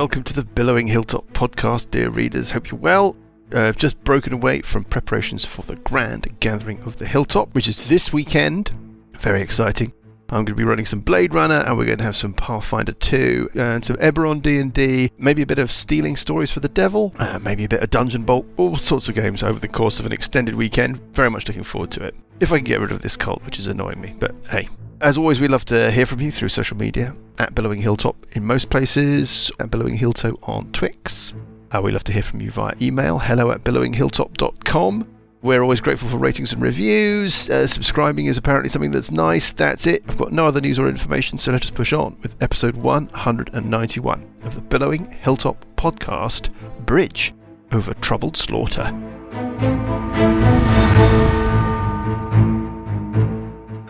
welcome to the Billowing Hilltop podcast, dear readers. Hope you're well. I've just broken away from preparations for the grand gathering of the Hilltop, which is this weekend. Very exciting. I'm going to be running some Blade Runner, and we're going to have some Pathfinder 2, and some Eberron D&D, maybe a bit of Stealing Stories for the Devil, maybe a bit of Dungeon Bolt, all sorts of games over the course of an extended weekend. Very much looking forward to it. If I can get rid of this cult, which is annoying me, but hey. As always, we'd love to hear from you through social media, at Billowing Hilltop in most places, at Billowing Hilltop on Twix. We'd love to hear from you via email, hello@billowinghilltop.com. We're always grateful for ratings and reviews. Subscribing is apparently something that's nice. That's it. I've got no other news or information, so let us push on with episode 191 of the Billowing Hilltop podcast, Bridge over Troubled Slaughter.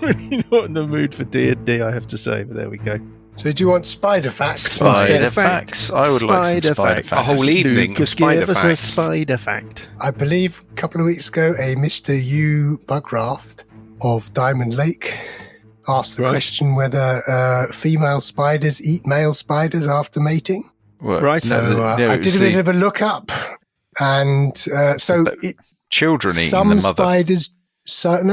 Really not in the mood for D&D, I have to say, but there we go. So do you want spider facts? Spider facts. I would like some spider facts. A whole evening of spider facts. Give us a spider fact. I believe a couple of weeks ago, a Mr. U. Bugraft of Diamond Lake asked the question whether female spiders eat male spiders after mating. Right. So I did a bit of a look up, and children eating some the mother. Spiders. Children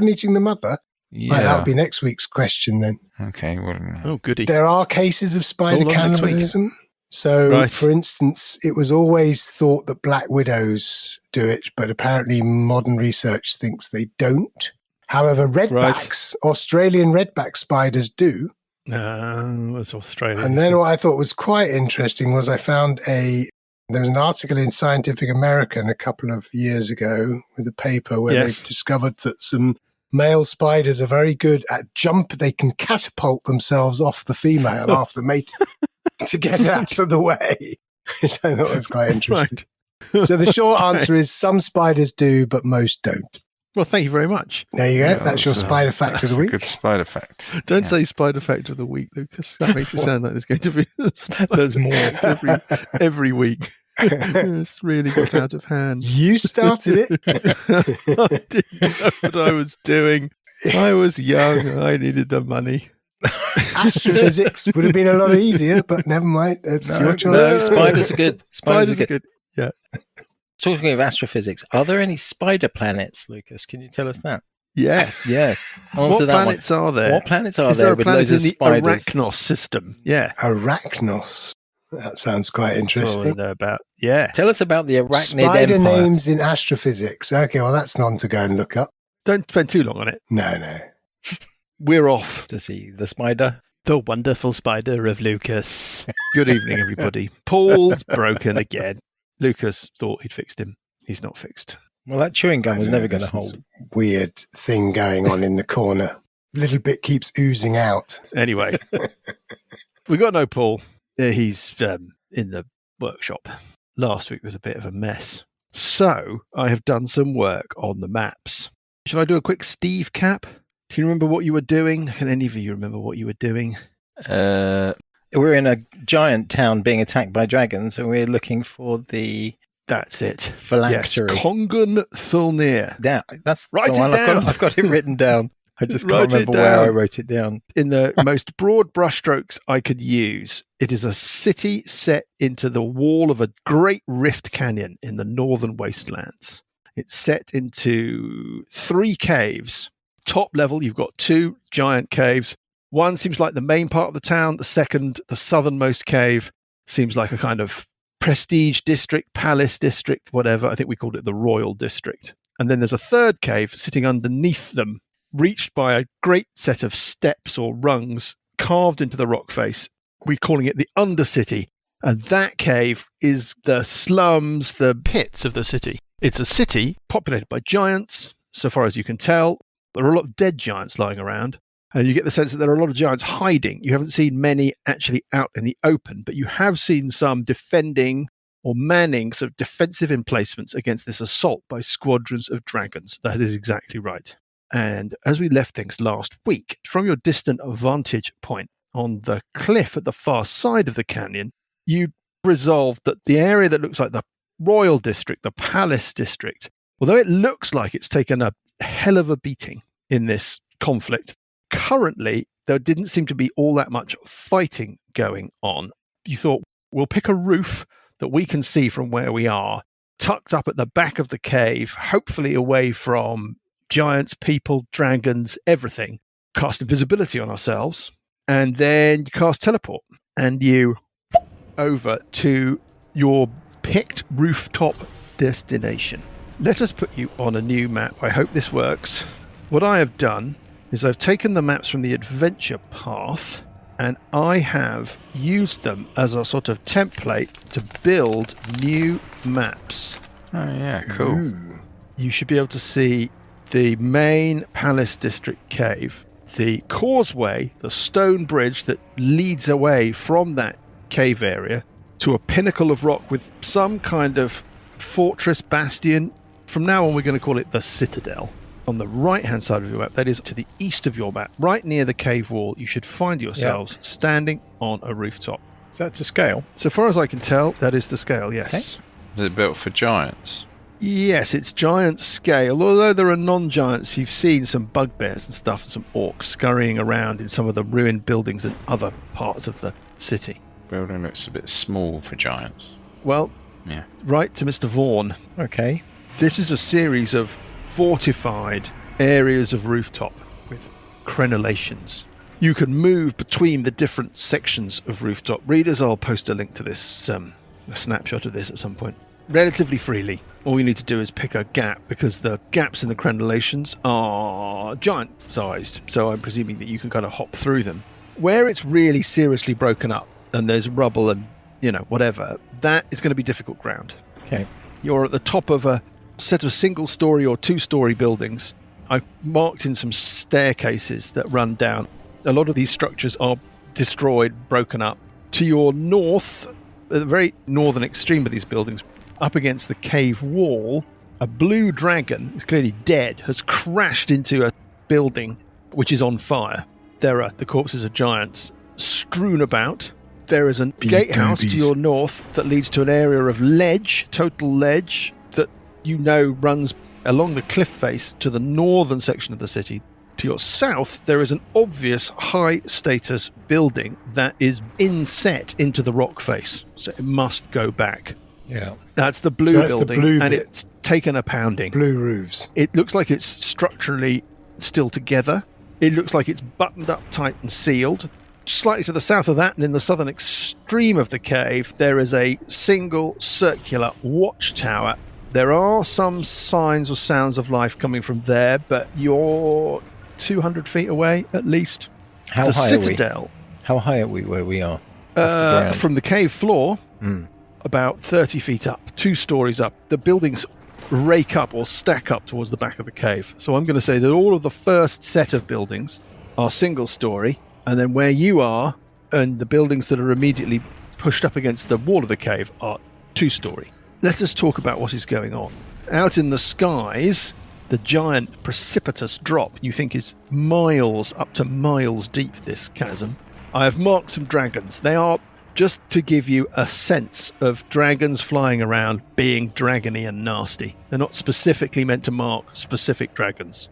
eating the mother. Yeah. Right, that'll be next week's question then. Okay. Well, Oh, goody. There are cases of spider Hold on, next week. cannibalism. So, Right. for instance, it was always thought that black widows do it, but apparently modern research thinks they don't. However, redbacks, Australian redback spiders do. That's Australia. And then what I thought was quite interesting was I found there was an article in Scientific American a couple of years ago with a paper where they've discovered that some male spiders are very good at they can catapult themselves off the female after mating to get out of the way, which I thought was quite interesting. Right. So the short answer is some spiders do, but most don't. Well, thank you very much. There you go. Yeah, that's your spider fact of the week. Good spider fact. Don't say spider fact of the week, Lucas. That makes it sound like there's going to be there's more every week. It's really got out of hand. You started it. I didn't know what I was doing. I was young. I needed the money. Astrophysics would have been a lot easier, but never mind. It's your choice. No, spiders are good. Spiders are good. Yeah. Talking of astrophysics, are there any spider planets, Lucas? Can you tell us that? Yes. Yes. What planets are there? What planets are Is there there a with planet loads in of the spiders? Arachnos system? Yeah. Arachnos. That sounds quite That's all I interesting. know about. Yeah. Tell us about the arachnid Spider empire. names in astrophysics. Okay, well, that's none to go and look up. Don't spend too long on it. No. We're off. To see the spider. The wonderful spider of Lucas. Good evening, everybody. Paul's broken again. Lucas thought he'd fixed him. He's not fixed. Well, that chewing gum was never going to There's hold. some weird thing going on in the corner. Little bit keeps oozing out. Anyway, we got no Paul. He's in the workshop. Last week was a bit of a mess. So I have done some work on the maps. Shall I do a quick Steve cap? Do you remember what you were doing? Can any of you remember what you were doing? We're in a giant town being attacked by dragons, and we're looking for the That's it. phylactery. Yes, Kongen Thulnir. Yeah, that's Write the it one. down. I've got it written down. I just Write can't it remember where I down. wrote it down. In the most broad brushstrokes I could use, it is a city set into the wall of a great rift canyon in the northern wastelands. It's set into 3 caves. Top level, you've got 2 giant caves. One seems like the main part of the town. The second, the southernmost cave, seems like a kind of prestige district, palace district, whatever. I think we called it the royal district. And then there's a third cave sitting underneath them, reached by a great set of steps or rungs carved into the rock face. We're calling it the Undercity. And that cave is the slums, the pits of the city. It's a city populated by giants, so far as you can tell. There are a lot of dead giants lying around. And you get the sense that there are a lot of giants hiding. You haven't seen many actually out in the open, but you have seen some defending or manning sort of defensive emplacements against this assault by squadrons of dragons. That is exactly right. And as we left things last week, from your distant vantage point on the cliff at the far side of the canyon, you resolved that the area that looks like the royal district, the palace district, although it looks like it's taken a hell of a beating in this conflict, currently there didn't seem to be all that much fighting going on. you thought, we'll pick a roof that we can see from where we are, tucked up at the back of the cave, hopefully away from giants, people, dragons, everything. Cast invisibility on ourselves, and then you cast teleport, and you over to your picked rooftop destination. Let us put you on a new map. I hope this works. What I have done is I've taken the maps from the adventure path, and I have used them as a sort of template to build new maps. Oh, yeah, cool. Ooh. You should be able to see the main Palace District cave, the causeway, the stone bridge that leads away from that cave area to a pinnacle of rock with some kind of fortress bastion. From now on, we're going to call it the Citadel. On the right-hand side of your map, that is to the east of your map, right near the cave wall, you should find yourselves standing on a rooftop. Is that to scale? So far as I can tell, that is to scale, yes. Okay. Is it built for giants? Yes, it's giant scale, although there are non-giants. You've seen some bugbears and stuff, some orcs scurrying around in some of the ruined buildings in other parts of the city. Building looks a bit small for giants. Well, Yeah. right to Mr. Vaughan. Okay. This is a series of fortified areas of rooftop with crenellations. You can move between the different sections of rooftop. Readers, I'll post a link to this, a snapshot of this at some point, relatively freely. All you need to do is pick a gap, because the gaps in the crenellations are giant-sized, so I'm presuming that you can kind of hop through them. Where it's really seriously broken up, and there's rubble and, whatever, that is going to be difficult ground. Okay. You're at the top of a set of single-story or two-story buildings. I've marked in some staircases that run down. A lot of these structures are destroyed, broken up. To your north, at the very northern extreme of these buildings, up against the cave wall, a blue dragon, is clearly dead, has crashed into a building which is on fire. There are the corpses of giants strewn about. There is a gatehouse to your north that leads to an area of ledge, total ledge, that runs along the cliff face to the northern section of the city. To your south, there is an obvious high-status building that is inset into the rock face, so it must go back. Yeah. That's the blue building, and it's taken a pounding. Blue roofs. It looks like it's structurally still together. It looks like it's buttoned up tight and sealed. Slightly to the south of that, and in the southern extreme of the cave, there is a single circular watchtower. There are some signs or sounds of life coming from there, but you're 200 feet away at least. How the high Citadel. are we? How high are we where we are? From the cave floor, about 30 feet up, 2 stories up. The buildings rake up or stack up towards the back of the cave. So I'm going to say that all of the first set of buildings are single story, and then where you are and the buildings that are immediately pushed up against the wall of the cave are 2 story. Let us talk about what is going on. Out in the skies, the giant precipitous drop you think is miles, up to miles deep, this chasm. I have marked some dragons. They are, just to give you a sense of dragons flying around being dragony and nasty. They're not specifically meant to mark specific dragons.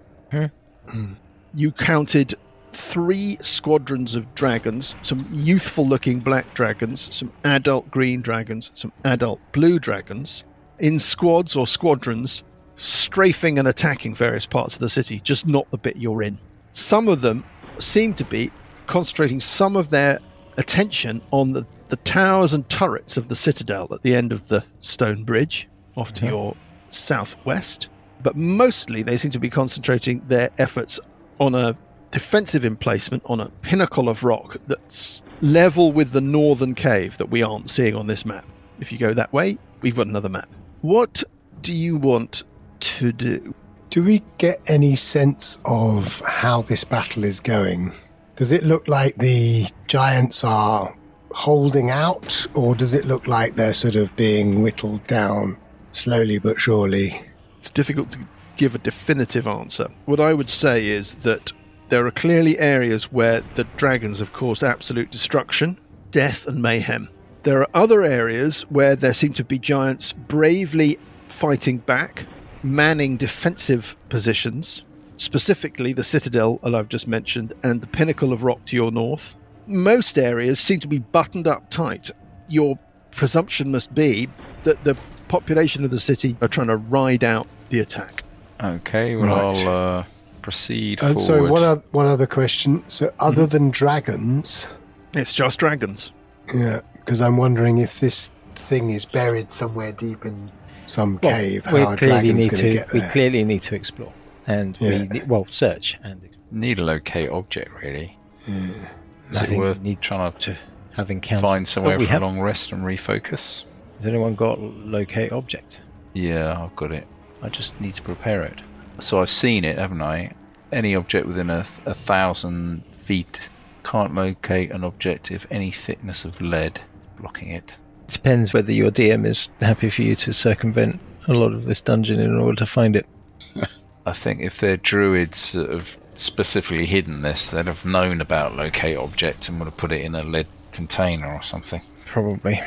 You counted 3 squadrons of dragons, some youthful-looking black dragons, some adult green dragons, some adult blue dragons, in squads or squadrons, strafing and attacking various parts of the city, just not the bit you're in. Some of them seem to be concentrating some of their attention on the towers and turrets of the Citadel at the end of the stone bridge off to your southwest, but mostly they seem to be concentrating their efforts on a defensive emplacement on a pinnacle of rock that's level with the northern cave that we aren't seeing on this map. If you go that way, we've got another map. What do you want to do? Do we get any sense of how this battle is going? Does it look like the giants are holding out, or does it look like they're sort of being whittled down slowly but surely? It's difficult to give a definitive answer. What I would say is that there are clearly areas where the dragons have caused absolute destruction, death and mayhem. There are other areas where there seem to be giants bravely fighting back, manning defensive positions, specifically the Citadel, as I've just mentioned, and the pinnacle of rock to your north. Most areas seem to be buttoned up tight, your presumption must be that the population of the city are trying to ride out the attack. Okay, well, Right. I'll proceed And forward. so one other question. So other than dragons, It's just dragons. yeah, because I'm wondering if this thing is buried somewhere deep in some cave, how a dragon's going to get we there. clearly need to explore and search and Need a locate object, really. Is I it think worth we need trying to have encounters. find somewhere we for have. a long rest and refocus? Has anyone got locate object? Yeah, I've got it. I just need to prepare it. So I've seen it, haven't I? Any object within a 1,000 feet can't locate an object if any thickness of lead blocking it. Depends whether your DM is happy for you to circumvent a lot of this dungeon in order to find it. I think if they're druids that have specifically hidden this, they'd have known about locate object and would have put it in a lead container or something. Probably.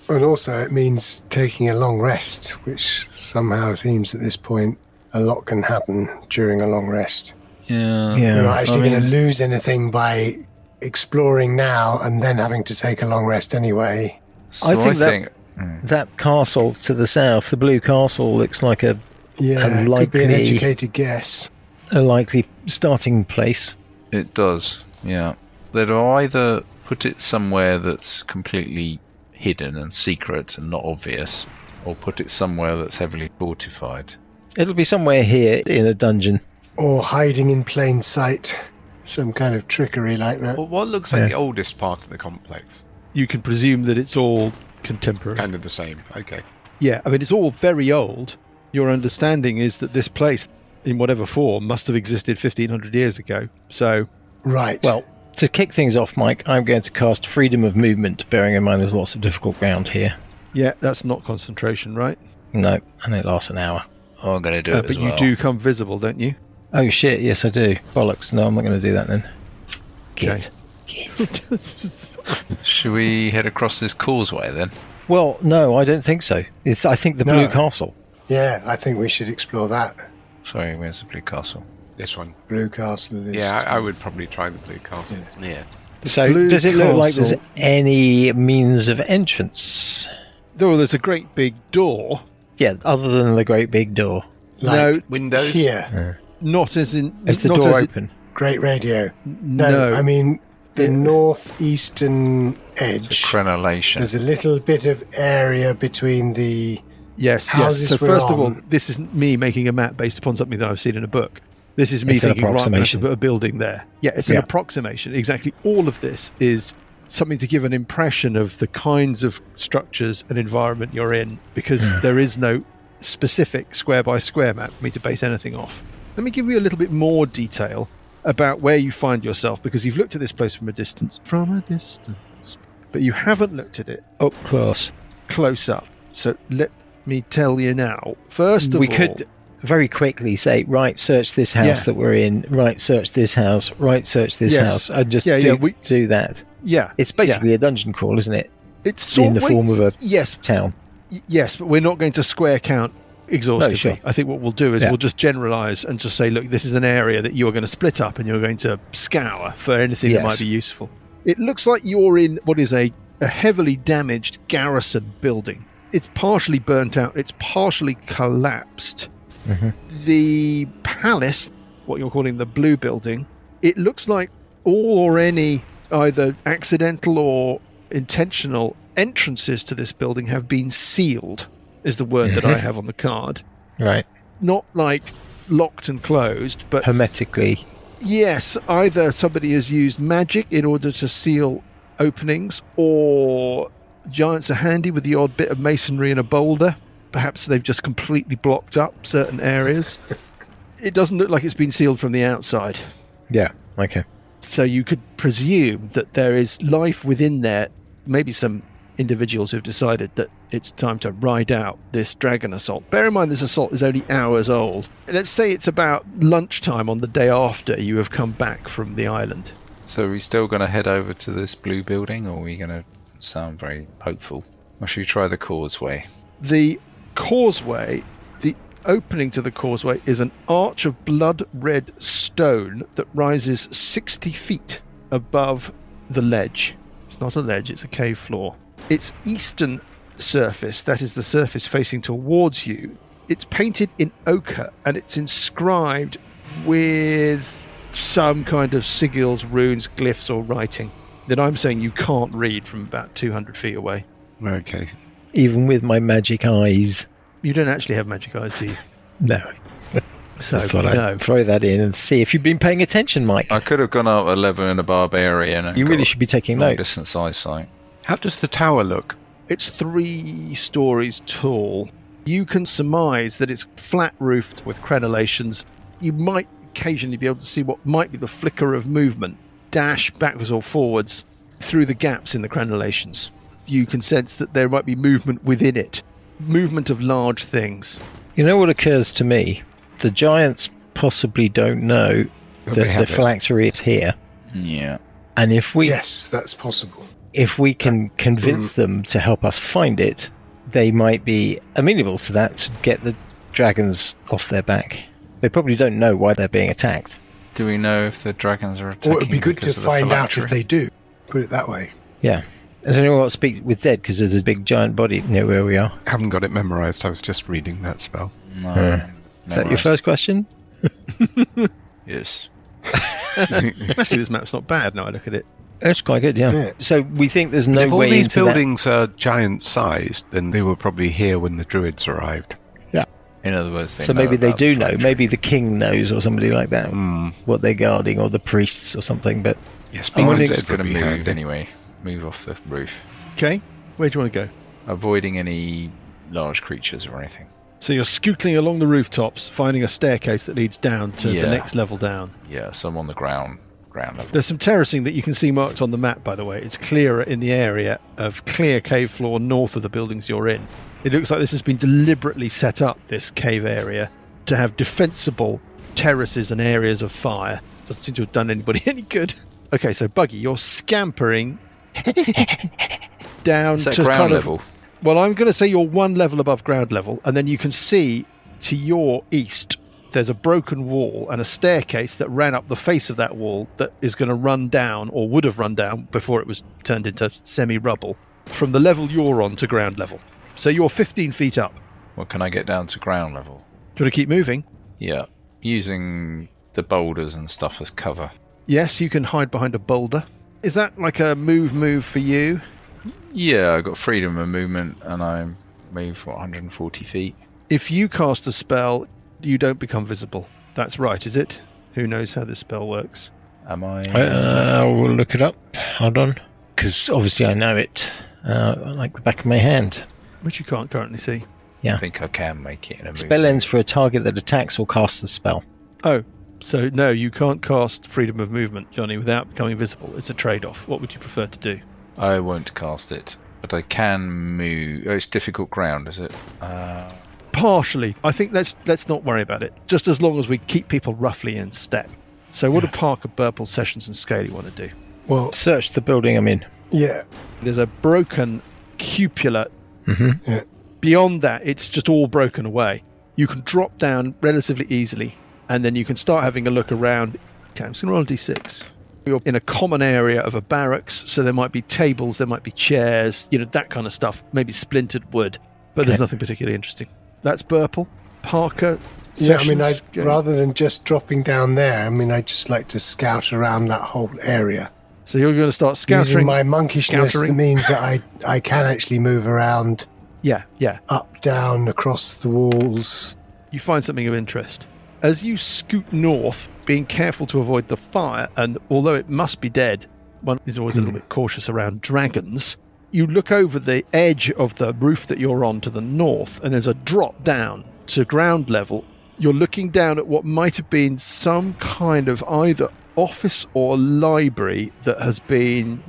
And also it means taking a long rest, which somehow seems at this point a lot can happen during a long rest. Yeah. You're not actually going to lose anything by exploring now and then having to take a long rest anyway. So I think that castle to the south, the blue castle, looks like a Yeah, likely, could be an educated guess. a likely starting place. it does, yeah. They'd either put it somewhere that's completely hidden and secret and not obvious, or put it somewhere that's heavily fortified. It'll be somewhere here in a dungeon. Or hiding in plain sight. Some kind of trickery like that. Well, what looks like the oldest part of the complex? You can presume that it's all contemporary. Kind of the same. Okay. Yeah, I mean, it's all very old. Your understanding is that this place, in whatever form, must have existed 1,500 years ago. So, Right. Well, to kick things off, Mike, I'm going to cast Freedom of Movement, bearing in mind there's lots of difficult ground here. yeah, that's not concentration, right? No, and it lasts an hour. Oh, I'm going to do it But as you well. do come visible, don't you? Oh shit, yes I do. Bollocks, no, I'm not going to do that then. Git. Should we head across this causeway then? Well, no, I don't think so. It's, I think, the No. Blue Castle. Yeah, I think we should explore that. Sorry, where's the blue castle? This one. Blue Castle is... Yeah, I would probably try the blue castle. Yeah. So, Blue does it look like there's Castle. any means of entrance? Though there's a great big door. Yeah, other than the great big door. like No, Windows? here. not as in... Is the not door as in- open? Great radio. no. I mean, the Yeah. northeastern It's a edge. crenellation. There's a little bit of area between the... Yes, houses yes. So we're first of all, on. this isn't me making a map based upon something that I've seen in a book. This is me It's an thinking, right, I'm going to approximation. put a building there. Yeah, it's an Yeah. approximation. Exactly. All of this is something to give an impression of the kinds of structures and environment you're in, because there is no specific square by square map for me to base anything off. Let me give you a little bit more detail about where you find yourself, because you've looked at this place from a distance. But you haven't looked at it Up close. close up. So let me tell you now. First of We all, could very quickly say, right, search this house Yeah. that we're in, right, search this house, right, search this Yes. house, and just Yeah, do, yeah, we- do that. yeah, It's basically a dungeon crawl, isn't it? it's sort in the form of a yes, town. yes, but we're not going to square count exhaustively. No, sure. I think what we'll do is Yeah. we'll just generalize and just say, look, this is an area that you're going to split up and you're going to scour for anything that Yes. might be useful. It looks like you're in what is a heavily damaged garrison building. It's partially burnt out. It's partially collapsed. Mhm. The palace, what you're calling the blue building, it looks like all or any either accidental or intentional entrances to this building have been sealed, is the word that I have on the card. Right. Not like locked and closed, but Hermetically. yes, either somebody has used magic in order to seal openings, or giants are handy with the odd bit of masonry and a boulder. Perhaps they've just completely blocked up certain areas. It doesn't look like it's been sealed from the outside. Yeah. Okay. So you could presume that there is life within there, maybe some individuals who've decided that it's time to ride out this dragon assault. Bear in mind this assault is only hours old. Let's say it's about lunchtime on the day after you have come back from the island. So are we still going to head over to this blue building, or are we going to sound very hopeful? Or should we try the causeway? The causeway, the opening to the causeway is an arch of blood-red stone that rises 60 feet above the ledge. It's not a ledge, it's a cave floor. Its eastern surface, that is the surface facing towards you, it's painted in ochre and it's inscribed with some kind of sigils, runes, glyphs or writing that I'm saying you can't read from about 200 feet away. Okay. Even with my magic eyes. You don't actually have magic eyes, do you? No. So, Just thought no. I'd throw that in and see if you've been paying attention, Mike. I could have gone up a level in a barbarian. And You really got should be taking long notes. distance eyesight. How does the tower look? It's 3 stories tall. You can surmise that it's flat roofed with crenellations. You might occasionally be able to see what might be the flicker of movement, dash backwards or forwards through the gaps in the crenellations. You can sense that there might be movement within it, movement of large things. You know what occurs to me? The giants possibly don't know That that they have the it. phylactery is here. Yeah. And if we Yes, that's possible. if we can convince them to help us find it, they might be amenable to that to get the dragons off their back. They probably don't know why they're being attacked. Do we know if the dragons are attacking? Or it would be good to because of the find out phylactery? if they do. Put it that way. Yeah. Does anyone want to speak with Dead? Because there's a big giant body near where we are. Haven't got it memorized. I was just reading that spell. No. Is that your first question? Yes. Actually, this map's not bad now I look at it. That's quite good, yeah. Yeah. So we think there's no If all way these into buildings are giant-sized, then they were probably here when the druids arrived. In other words, they that. So know maybe they about the do know. phylactery. Maybe the king knows or somebody like that what they're guarding, or the priests or something. But Yes, I'm but wondering- It's Dead going to would be move handy. anyway. Move off the roof. Okay, where do you want to go? Avoiding any large creatures or anything. So you're scootling along the rooftops, finding a staircase that leads down to Yeah. the next level down. Yeah, so I'm on the ground level. There's some terracing that you can see marked on the map, by the way. It's clearer in the area of clear cave floor north of the buildings you're in. It looks like this has been deliberately set up, this cave area, to have defensible terraces and areas of fire. Doesn't seem to have done anybody any good. Okay, so Buggy, you're scampering down Is that to ground kind of... level? Well, I'm going to say you're 1 level above ground level, and then you can see to your east there's a broken wall and a staircase that ran up the face of that wall that is going to run down, or would have run down before it was turned into semi-rubble, from the level you're on to ground level. So you're 15 feet up. Well, can I get down to ground level? Do you want to keep moving? Yeah. Using the boulders and stuff as cover. Yes, you can hide behind a boulder. Is that like a move for you? Yeah, I got freedom of movement and I move, 140 feet. If you cast a spell, you don't become visible. That's right, is it? Who knows how this spell works? Am I? we'll look it up. Hold on. Because obviously I know it like the back of my hand. Which you can't currently see. I think I can make it in a Spell move. ends for a target that attacks or casts the spell. Oh, so no, you can't cast freedom of movement, Johnny, without becoming visible. It's a trade-off. What would you prefer to do? I won't cast it, but I can move. Oh, it's difficult ground, is it? Partially. I think let's not worry about it. Just as long as we keep people roughly in step. So what do Parker, Burple, Sessions and Scaly want to do? Well, Search the building I'm in. yeah. There's a broken cupola. Mm-hmm. Yeah. Beyond that, it's just all broken away. You can drop down relatively easily, and then you can start having a look around. Okay, I'm just going to roll a d6. You're in a common area of a barracks, so there might be tables, there might be chairs, that kind of stuff, maybe splintered wood, but there's Okay. nothing particularly interesting. That's Burple. Parker, Yeah, I mean, Sessions, rather than just dropping down there, I'd just like to scout around that whole area. So you're going to start Using scattering. my monkishness scattering. means that I can actually move around Yeah. up, down, across the walls. You find something of interest. As you scoot north, being careful to avoid the fire, and although it must be dead, one is always a little bit cautious around dragons. You look over the edge of the roof that you're on to the north, and there's a drop down to ground level. You're looking down at what might have been some kind of either office or library that has been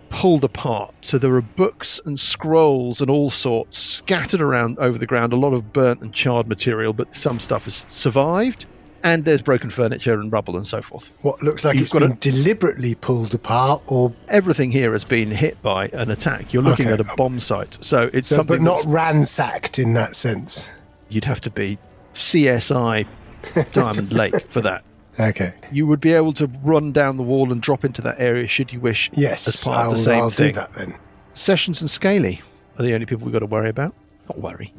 pulled apart. So there are books and scrolls and all sorts scattered around over the ground, a lot of burnt and charred material, but some stuff has survived, and there's broken furniture and rubble and so forth. What looks like You've it's got been deliberately pulled apart, or Everything here has been hit by an attack. You're looking Okay. at a bomb site, so it's something but not that's, ransacked in that sense. you'd have to be CSI Diamond Lake for that. Okay. You would be able to run down the wall and drop into that area should you wish. Yes, as part of the I'll same do thing. that then. Sessions and Scaly are the only people we've got to worry about. Not worry,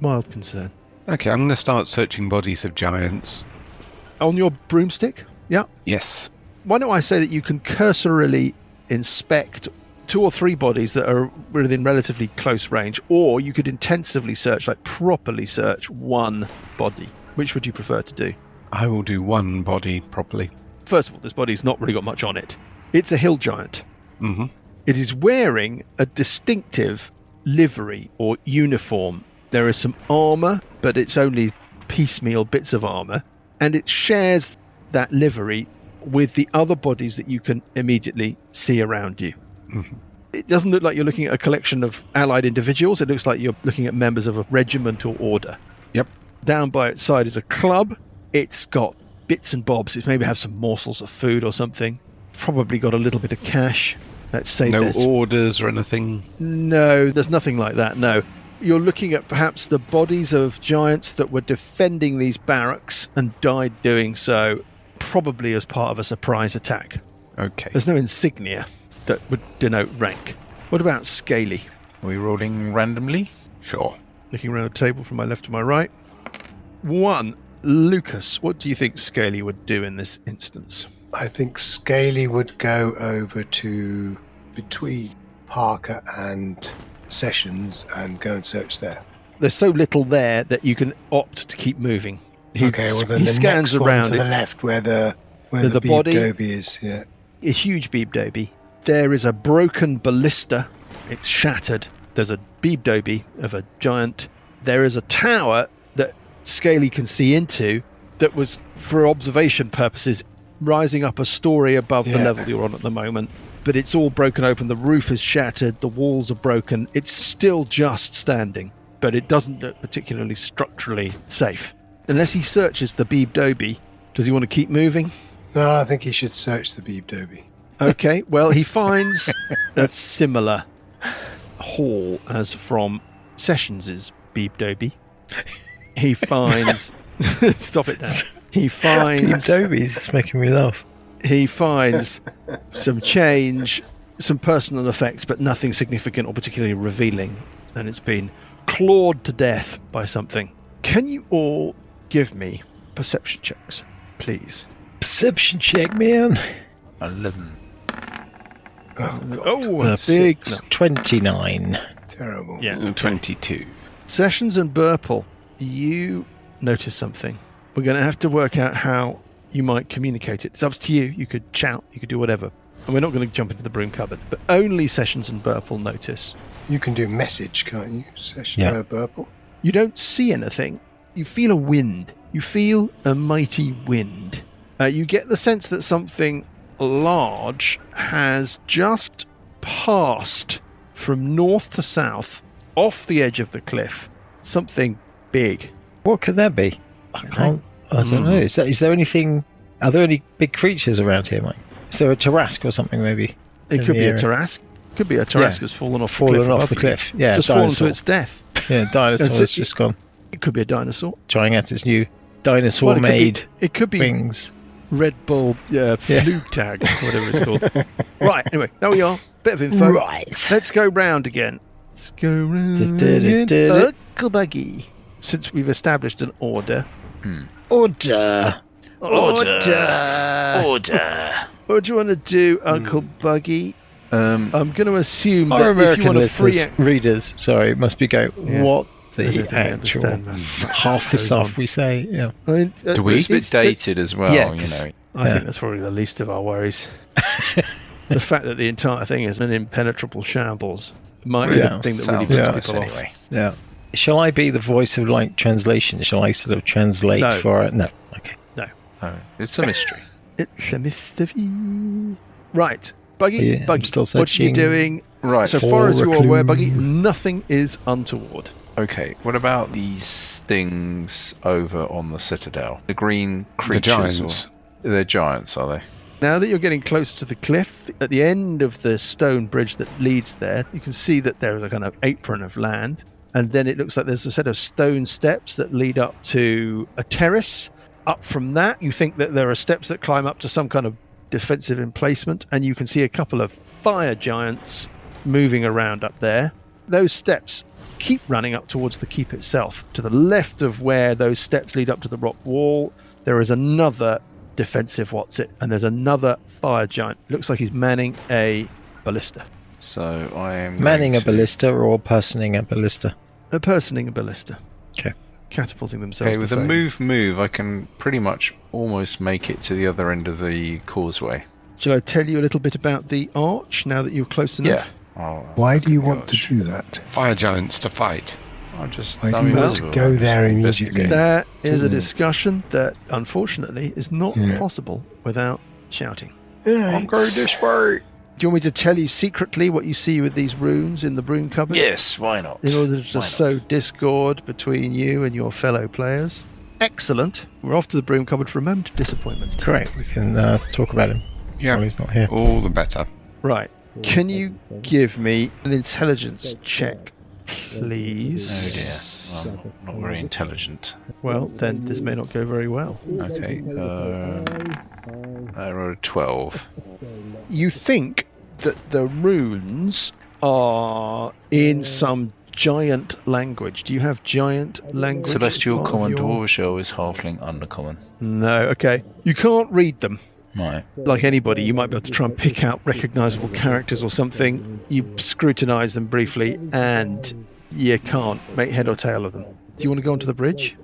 mild concern. Okay, I'm going to start searching bodies of giants. On your broomstick? Yeah. Yes. Why don't I say that you can cursorily inspect 2 or 3 bodies that are within relatively close range, or you could intensively search, like properly search one body. Which would you prefer to do? I will do one body properly. First of all, this body's not really got much on it. It's a hill giant. Mm-hmm. It is wearing a distinctive livery or uniform. There is some armour, but it's only piecemeal bits of armour, and it shares that livery with the other bodies that you can immediately see around you. Mm-hmm. It doesn't look like you're looking at a collection of allied individuals. It looks like you're looking at members of a regiment or order. Yep. Down by its side is a club. It's got bits and bobs. It maybe has some morsels of food or something. Probably got a little bit of cash. Let's say no this. orders or anything? No, there's nothing like that, no. You're looking at perhaps the bodies of giants that were defending these barracks and died doing so, probably as part of a surprise attack. Okay. There's no insignia that would denote rank. What about Scaly? Are we rolling randomly? Sure. Looking around the table from my left to my right. 1. Lucas, what do you think Scaly would do in this instance? I think Scaly would go over to between Parker and Sessions and go and search there. There's so little there that you can opt to keep moving. He Then the scans next around one to it. the left where the body Beeb is. Yeah. A huge Beeb Dobie. There is a broken ballista. It's shattered. There's a Beeb Dobie of a giant. There is a tower that Scaly can see into that was, for observation purposes, rising up a story above the level you're on at the moment. But it's all broken open. The roof is shattered. The walls are broken. It's still just standing, but it doesn't look particularly structurally safe. Unless he searches the Beeb Dobie, does he want to keep moving? No, I think he should search the Beeb Dobie. Okay, well, he finds a similar hall as from Sessions' Beeb Dobie. He finds... Stop it now. He finds... Beeb Dobie's making me laugh. He finds some change, some personal effects, but nothing significant or particularly revealing. And it's been clawed to death by something. Can you all give me perception checks, please? Perception check, man. 11. Oh, God. Oh, big... 29. Terrible. Yeah. 22. Sessions and Burple, you notice something. We're going to have to work out how you might communicate it. It's up to you. You could shout, you could do whatever. And we're not going to jump into the broom cupboard, but only Sessions and Burple notice. You can do message, can't you? Burple. You don't see anything. You feel a wind. You feel a mighty wind. You get the sense that something large has just passed from north to south, off the edge of the cliff. Something big. What could that be? I don't know. Is there anything? Are there any big creatures around here, Mike? Is there a Tarrasque or something? Maybe it could be a Tarrasque. Could be a Tarrasque has fallen off the cliff. Yeah, just fallen to its death. Yeah, dinosaur's just gone. It could be a dinosaur trying out its new dinosaur-made it could be wings. Red Bull flug tag, whatever it's called. Right. Anyway, there we are. Bit of info. Right. Let's go round again. Let's go round again. Uncle Buggy. Since we've established an order. Order. What do you want to do, Uncle Buggy? I'm going to assume our that American if you want to readers, sorry, must be going, what the actual half the stuff we say? Yeah. Do we? It's a bit dated as well, I think that's probably the least of our worries. The fact that the entire thing is an impenetrable shambles might be the thing that really puts people off. Yeah. Shall I be the voice of translation? Shall I sort of translate for it? No. Okay. No. It's a mystery. It's a mystery. Right. Buggy, I'm still what are you doing? Right. So far as you're aware, Buggy, nothing is untoward. Okay, what about these things over on the Citadel? The green creatures? The giants. They're giants, are they? Now that you're getting close to the cliff, at the end of the stone bridge that leads there, you can see that there is a kind of apron of land. And then it looks like there's a set of stone steps that lead up to a terrace. Up from that, you think that there are steps that climb up to some kind of defensive emplacement. And you can see a couple of fire giants moving around up there. Those steps keep running up towards the keep itself. To the left of where those steps lead up to the rock wall, there is another defensive and there's another fire giant. Looks like he's manning a ballista. So I am manning a ballista or personing a ballista? Personing a ballista. Okay. Catapulting themselves. Okay, with a move, I can pretty much almost make it to the other end of the causeway. Shall I tell you a little bit about the arch now that you're close enough? Yeah. Oh, why do you want to do that? Fire giants to fight. Why do you want to go there immediately? That is a discussion that, unfortunately, is not possible without shouting. I'm going this way. Do you want me to tell you secretly what you see with these runes in the broom cupboard? Yes, why not? In order to sow discord between you and your fellow players? Excellent. We're off to the broom cupboard for a moment of disappointment. Great, we can talk about him while he's not here. All the better. Right. Can you give me an intelligence check, please? Oh dear. Well, I'm not very intelligent. Well, then this may not go very well. Okay. I rolled a 12. You think that the runes are in some giant language. Do you have giant language? Celestial, Common, Dwarvish, is Halfling, Undercommon. No, okay. You can't read them. Right. Like anybody, you might be able to try and pick out recognisable characters or something. You scrutinise them briefly, and you can't make head or tail of them. Do you want to go onto the bridge?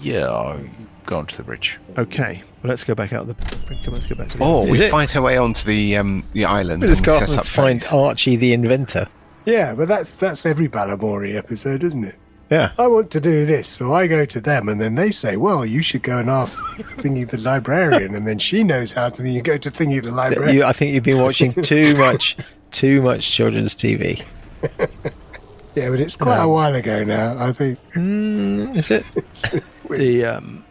Yeah, I'll go onto the bridge. Okay. Well, let's go back out of the bridge. Let's go back to the Or bridge. we fight our way onto the island. Let's go. Set up Let's find base. Archie the inventor. Yeah, but that's every Balamori episode, isn't it? Yeah. I want to do this, so I go to them, and then they say, well, you should go and ask Thingy the librarian, and then she knows how to, then you go to Thingy the librarian. I think you've been watching too much children's TV. Yeah, but it's quite a while ago now, I think. Is it? The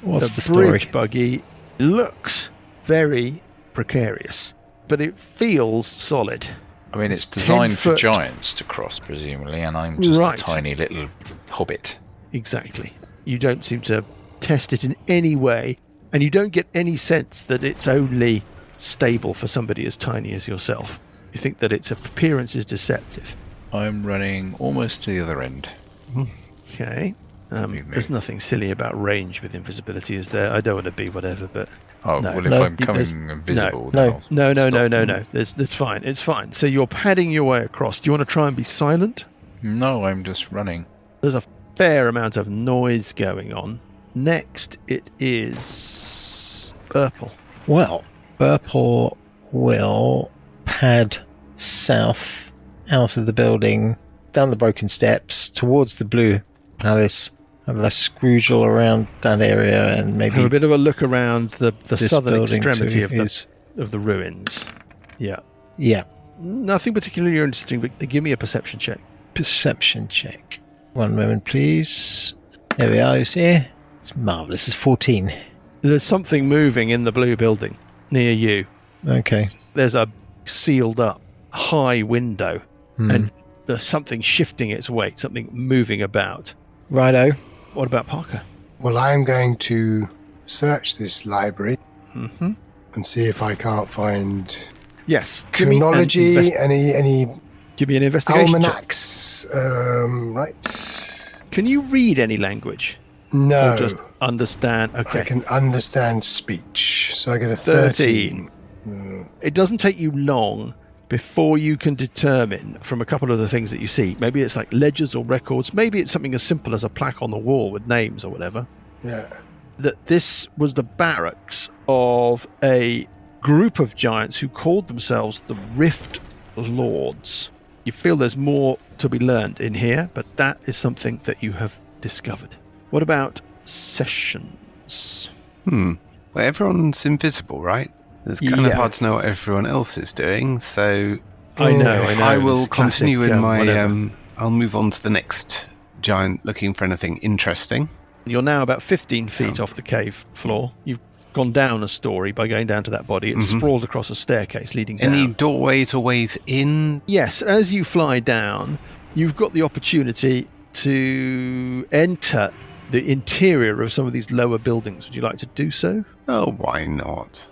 What's the bridge story? buggy looks very precarious, but it feels solid. I mean, it's designed for 10-foot. giants to cross, presumably, and I'm just Right. a tiny little hobbit. Exactly. You don't seem to test it in any way, and you don't get any sense that it's only stable for somebody as tiny as yourself. You think that its appearance is deceptive. I'm running almost to the other end. Okay. There's nothing silly about range with invisibility, is there? I don't want to be whatever, but... Oh, No, well, if no, I'm coming invisible, no, then I'll stop. No. It's fine. It's fine. So you're padding your way across. Do you want to try and be silent? No, I'm just running. There's a fair amount of noise going on. Next, it is Burple. Well, Burple will pad south out of the building, down the broken steps, towards the Blue Palace, have a scroogel around that area, and maybe Have a bit of a look around the this southern building extremity to of the ruins. Yeah. Yeah. Nothing particularly interesting, but give me a perception check. Perception check. One moment, please. There we are, you see? It's marvellous. It's 14. There's something moving in the blue building near you. Okay. There's a sealed up high window, and there's something shifting its weight, something moving about. Righto. What about Parker? Well, I'm going to search this library Mm-hmm. and see if I can't find Yes. Give me an chronology, any give me an investigation check. almanacs. Right. Can you read any language? No. Or just understand? I Okay. can understand speech, so I get a 13. It doesn't take you long before you can determine from a couple of the things that you see. Maybe it's like ledgers or records. Maybe it's something as simple as a plaque on the wall with names or whatever. Yeah. That this was the barracks of a group of giants who called themselves the Rift Lords. You feel there's more to be learned in here, but that is something that you have discovered. What about sessions? Well, everyone's invisible, right? It's kind of hard to know what everyone else is doing, so I know. I will It's classic, continue with my. whatever. I'll move on to the next giant, looking for anything interesting. You're now about 15 feet off the cave floor. You've gone down a story by going down to that body. It's sprawled across a staircase leading down. Any doorways or ways in? Yes, as you fly down, you've got the opportunity to enter the interior of some of these lower buildings. Would you like to do so? Oh, why not?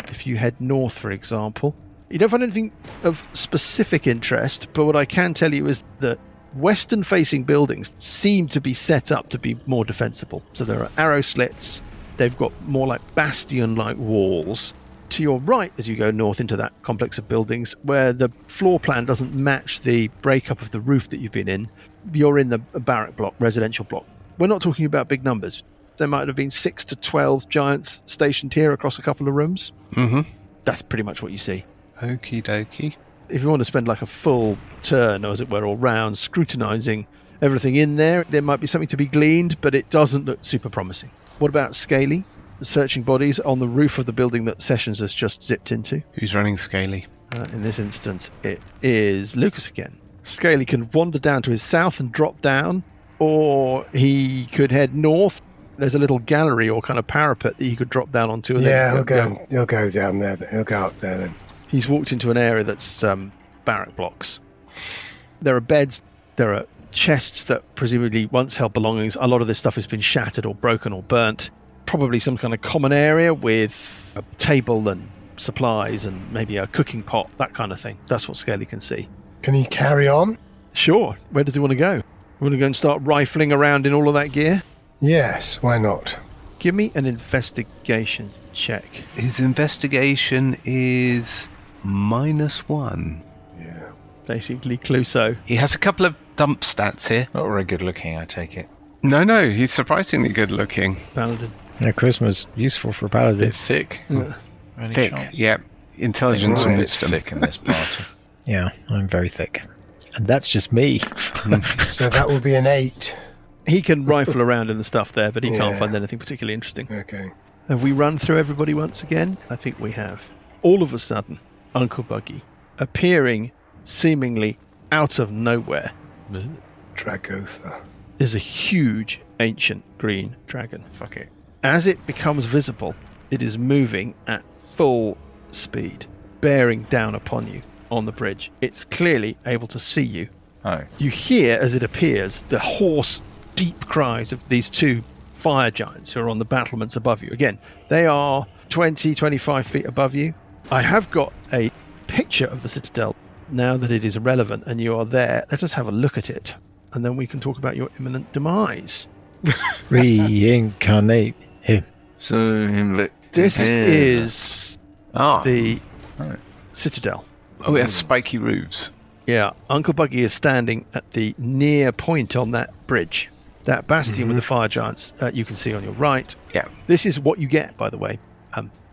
If you head north, for example, You don't find anything of specific interest, but what I can tell you is that western-facing buildings seem to be set up to be more defensible. So there are arrow slits. They've got more like bastion-like walls. To your right, as you go north into that complex of buildings, where the floor plan doesn't match the breakup of the roof that you've been in, you're in the barrack block, residential block. We're not talking about big numbers. There might have been 6 to 12 giants stationed here across a couple of rooms. Mm-hmm. That's pretty much what you see. Okie dokie. If you want to spend like a full turn, or as it were, all round, scrutinising everything in there, there might be something to be gleaned, but it doesn't look super promising. What about Scaly? Searching bodies on the roof of the building that Sessions has just zipped into. Who's running Scaly? In this instance, it is Lucas again. Scaly can wander down to his south and drop down, or he could head north. There's a little gallery or kind of parapet that he could drop down onto. And he'll go down there. He'll go up there then. He's walked into an area that's barrack blocks. There are beds, there are chests that presumably once held belongings. A lot of this stuff has been shattered or broken or burnt. Probably some kind of common area with a table and supplies and maybe a cooking pot, that kind of thing. That's what Scaly can see. Can he carry on? Sure. Where does he want to go? Want to go and start rifling around in all of that gear? Yes, why not? Give me an investigation check. His investigation is -1. Yeah. Basically, Clouseau. He has a couple of dump stats here. Not very good looking, I take it. No, he's surprisingly good looking. Paladin. Yeah, charisma's useful for a paladin. Bit thick. Yeah. Any Thick, chance? yeah. Intelligence Everyone's and a bit wisdom. thick in this party. Yeah, I'm very thick. And that's just me. So that will be an 8. He can rifle around in the stuff there, but he can't Yeah. find anything particularly interesting. Okay. Have we run through everybody once again? I think we have. All of a sudden, Uncle Buggy, appearing seemingly out of nowhere, Dragotha. is a huge ancient green dragon. Fuck it. As it becomes visible, it is moving at full speed, bearing down upon you on the bridge. It's clearly able to see you. Oh. You hear, as it appears, the hoarse, deep cries of these two fire giants who are on the battlements above you. Again, they are 20, 25 feet above you. I have got a picture of the citadel now that it is relevant and you are there. Let us have a look at it, and then we can talk about your imminent demise. Reincarnate him. So, This is the Right. citadel. Oh, it has spiky roofs. Yeah, Uncle Buggy is standing at the near point on that bridge. That bastion with the fire giants you can see on your right. Yeah. This is what you get, by the way,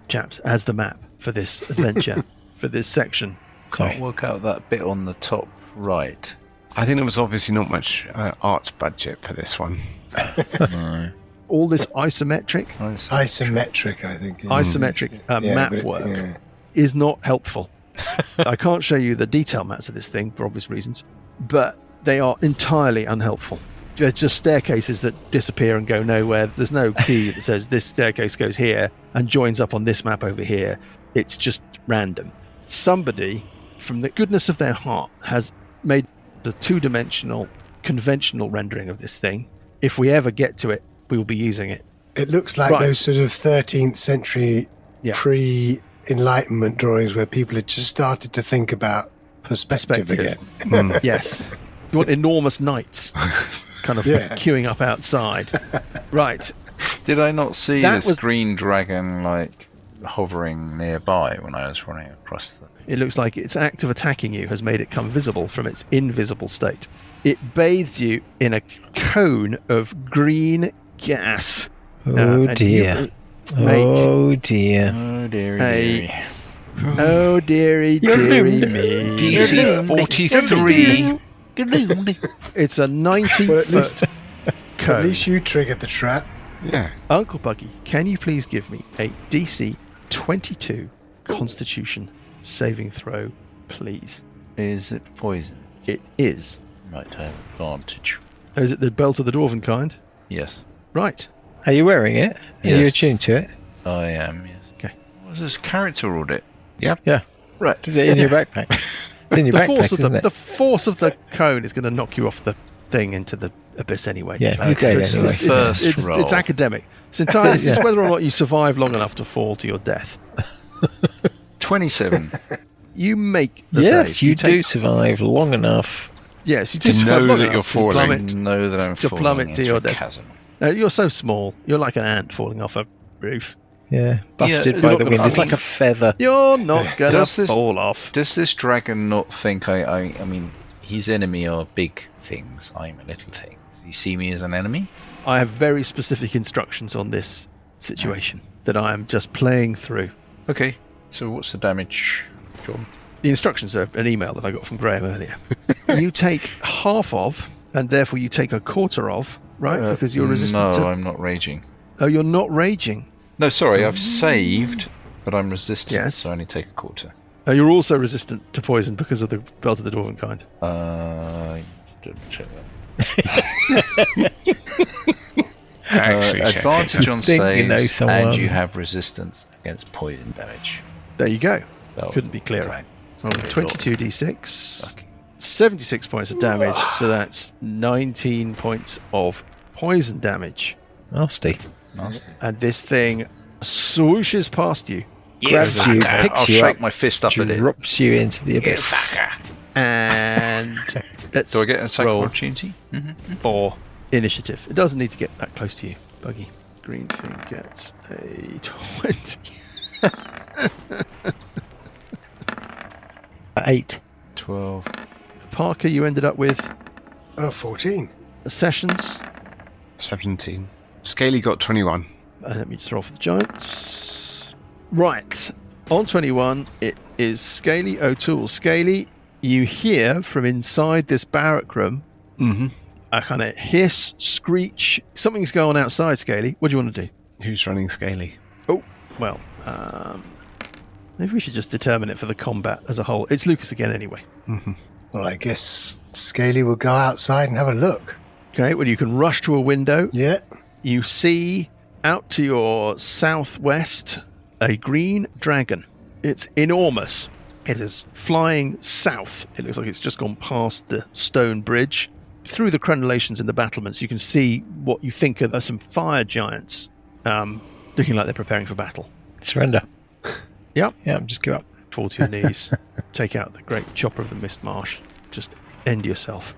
chaps, as the map for this adventure, for this section. Can't work out that bit on the top right. I think there was obviously not much arts budget for this one. No. All this isometric Isometric, I think. map but work is not helpful. I can't show you the detail maps of this thing for obvious reasons, but they are entirely unhelpful. They're just staircases that disappear and go nowhere. There's no key that says this staircase goes here and joins up on this map over here. It's just random. Somebody, from the goodness of their heart, has made the two-dimensional, conventional rendering of this thing. If we ever get to it, we will be using it. It looks like Right. those sort of 13th century Yeah. pre-Enlightenment drawings where people had just started to think about perspective. again. Yes. You want enormous knights kind of queuing up outside. Right. Did I not see That this was- green dragon hovering nearby when I was running across the... It looks like its act of attacking you has made it come visible from its invisible state. It bathes you in a cone of green gas. Oh and dear. you make Oh dear. Oh dearie, a... Oh dearie, dearie me. DC 43. It's a 90-foot At cone. least you triggered the trap. Yeah. Uncle Buggy, can you please give me a DC 22 Constitution saving throw, please? Is it poison? It is. Might have advantage. Is it the belt of the Dwarven kind? Yes. Right. Are you wearing it? Are you Yes. attuned to it? I am, yes. Okay. What's this character audit? Yeah. Right. Is it in your backpack? It's in your The backpack, force of isn't it? the force of the cone is going to knock you off the thing into the abyss anyway. Yeah, So you do it's, anyway. it's academic. It's entirely it's whether or not you survive long enough to fall to your death. 27. You make the Yes, save. you do survive long enough. Yes, you do To survive know long that enough you're falling. to Know that I'm falling plummet to into your a death. chasm. No, you're so small. You're like an ant falling off a roof. Yeah, buffeted Yeah, by you're the not wind. gonna It's fall. like a feather. You're not gonna Does this- fall off. Does this dragon not think I mean, his enemy are big things. I'm a little thing. Does he see me as an enemy? I have very specific instructions on this situation that I am just playing through. Okay. So what's the damage, John? The instructions are an email that I got from Graham earlier. You take half of, and therefore you take a quarter of, right? Because you're resistant No, to... I'm not raging. Oh, you're not raging. No, sorry, I've saved, but I'm resistant, Yes. so I only take a quarter. Oh, you're also resistant to poison because of the Belt of the Dwarven kind. Double check that. Actually, check Advantage it. on think you saves, know someone. and you have resistance against poison damage. There you go. Oh, Couldn't be clearer. right. So on 22d6, Okay. 76 points of damage, so that's 19 points of poison damage. Nasty. Nasty. And this thing swooshes past you Grabs you, fucker. picks I'll you shake up, my fist up at it. drops you into the abyss. and let's Do I get an attack roll opportunity? for initiative. It doesn't need to get that close to you, Buggy. Green thing gets a 20. 8. 12. Parker, you ended up with 14. Sessions. 17. Scaly got 21. Let me just roll for the giants. Right. On 21, it is Scaly O'Toole. Scaly, you hear from inside this barrack room a kind of hiss, screech. Something's going on outside, Scaly. What do you want to do? Who's running Scaly? Oh, well, maybe we should just determine it for the combat as a whole. It's Lucas again anyway. Well, I guess Scaly will go outside and have a look. Okay, well, you can rush to a window. Yeah. You see out to your southwest a green dragon. It's enormous. It is flying south. It looks like it's just gone past the stone bridge. Through the crenellations in the battlements, you can see what you think are some fire giants looking like they're preparing for battle. Surrender. Yep. Yeah, just give up. Fall to your knees. Take out the great chopper of the mist marsh. Just end yourself.